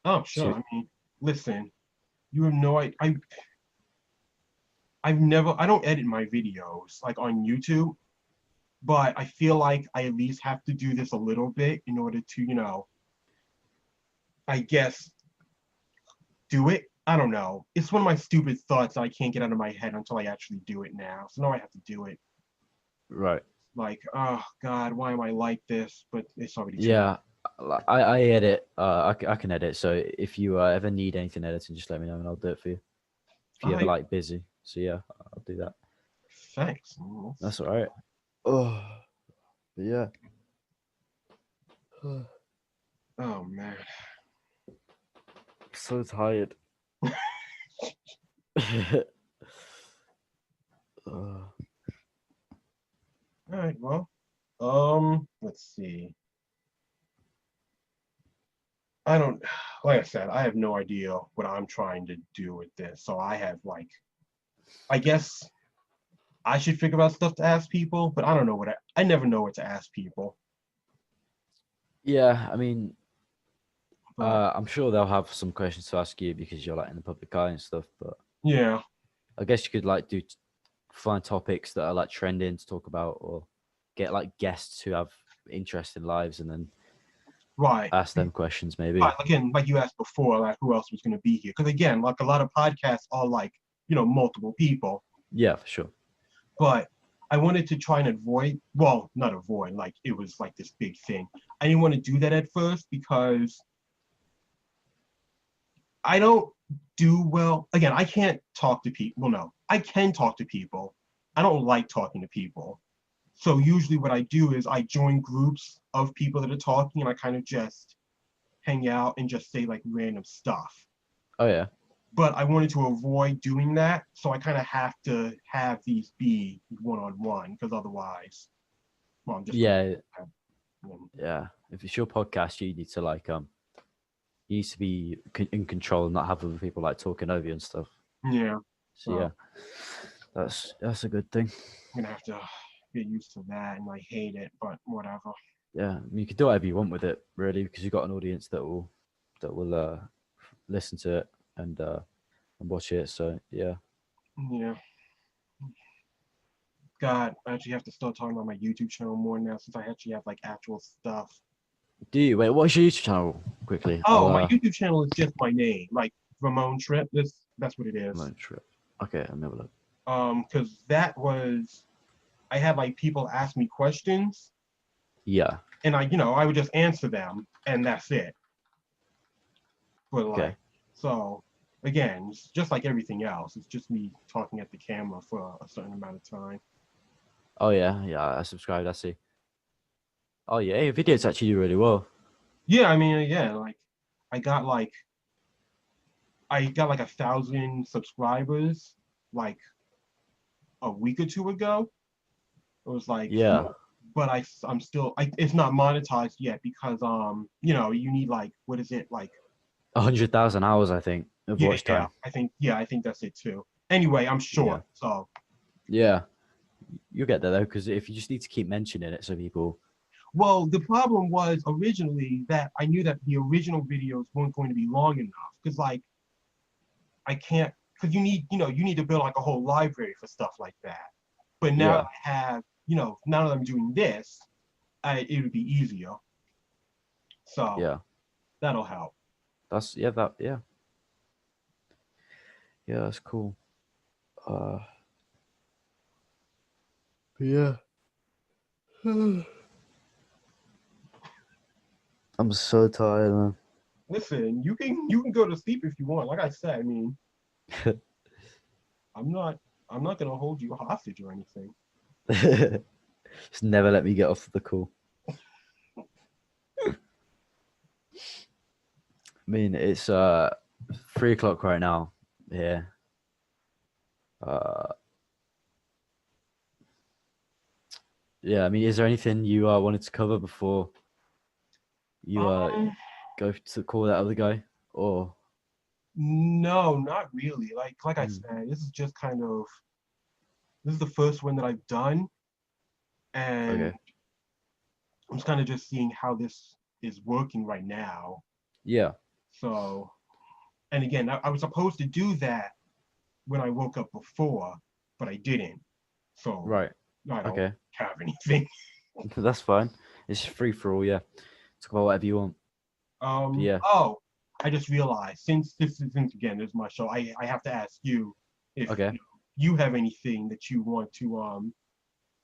Oh, sure. So- I mean, listen, you have no idea. I don't edit my videos like on YouTube, but I feel like I at least have to do this a little bit in order to, I guess, do it. I don't know. It's one of my stupid thoughts that I can't get out of my head until I actually do it now. So now I have to do it. Right. Like, oh God, why am I like this? But it's already too Yeah. I edit. I can edit. So if you ever need anything editing, just let me know and I'll do it for you. If you're ever like busy. So yeah, I'll do that. Thanks. That's all right. Oh, but yeah. Oh man. So tired. All right. Well, let's see. I don't, like I said, I have no idea what I'm trying to do with this. So I have like, I guess I should figure out stuff to ask people, but I don't know I never know what to ask people. Yeah, I mean, But I'm sure they'll have some questions to ask you because you're like in the public eye and stuff. But yeah, I guess you could like find topics that are like trending to talk about, or get like guests who have interesting lives and then Right. ask them questions maybe. Right. Again, like you asked before, like who else was going to be here? Because again, like a lot of podcasts are like, multiple people, Yeah, for sure. but I wanted to try and avoid, well, not avoid, like it was like this big thing. I didn't want to do that at first because I don't do well. Again, I can't talk to people. Well, no, I can talk to people. I don't like talking to people. So usually what I do is I join groups of people that are talking and I kind of just hang out and just say like random stuff. Oh yeah. But I wanted to avoid doing that. So I kind of have to have these be one-on-one because otherwise, well, I'm just Yeah. have, Yeah. If it's your podcast, you need to like you need to be in control and not have other people like talking over you and stuff. yeah. So yeah, that's a good thing. I'm gonna have to get used to that, and I hate it, but whatever. Yeah, I mean, you can do whatever you want with it, really, because you've got an audience that will listen to it and watch it. So yeah. Yeah. God, I actually have to start talking about my YouTube channel more now since I actually have like actual stuff. Do you wait? What's your YouTube channel? Quickly. Oh, my YouTube channel is just my name, like Ramon Trip. That's what it is. Ramon Trip. Okay, I'll never look. Because that was, I had like people ask me questions, Yeah. and I would just answer them, and that's it. But like, Okay. so again, it's just like everything else. It's just me talking at the camera for a certain amount of time. Oh yeah, yeah. I subscribed. I see. Oh yeah, your videos actually do really well. Yeah, I mean, again, like I got like I got like 1,000 subscribers like a week or two ago. It was like, Yeah. but I'm still it's not monetized yet because you need like what is it like 100,000 hours, I think, of watch time. I think that's it too. Anyway, I'm short, so yeah, you'll get there though, because if you just need to keep mentioning it so people. Well, the problem was originally that I knew that the original videos weren't going to be long enough because like I can't because you need to build like a whole library for stuff like that. But now that I have now that I'm doing this, it would be easier. So Yeah, that'll help. that's yeah, that's cool. Yeah. I'm so tired, man. Listen, you can go to sleep if you want. Like I said, I mean, I'm not gonna hold you hostage or anything. Just never let me get off the call. I mean, it's 3 o'clock right now here. Yeah, I mean, is there anything you wanted to cover before you go to call that other guy? Or no, not really. Like I said, this is just kind of this is the first one that I've done, and okay. I'm just kind of just seeing how this is working right now. Yeah. So, and again, I was supposed to do that when I woke up before, but I didn't. So Right. I don't Okay. have anything. That's fine. It's free for all. Yeah. Talk about whatever you want. Yeah. Oh, I just realized since again this is my show, I have to ask you if Okay. you have anything that you want to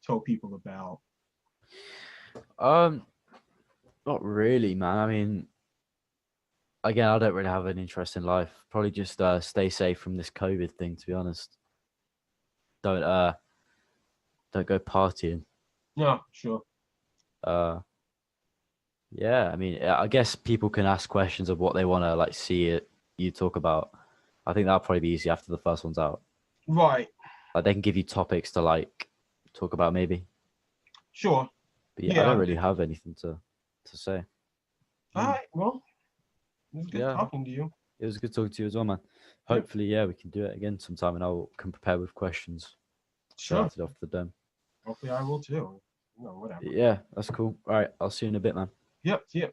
tell people about. Not really, man. I mean, again, I don't really have an interest in life. Probably just stay safe from this COVID thing, to be honest. Don't go partying. Yeah, sure. Yeah, I mean, I guess people can ask questions of what they want to like see it you talk about. I think that'll probably be easy after the first one's out. Right. Like they can give you topics to like talk about maybe. Sure. But yeah, I don't really have anything to say. All right. Well, it was good talking to you. It was good talking to you as well, man. Hopefully, yeah, we can do it again sometime, and I can prepare with questions. Sure. Started off the dome. Hopefully, I will too. Whatever. Yeah, that's cool. All right, I'll see you in a bit, man. Yep. See ya.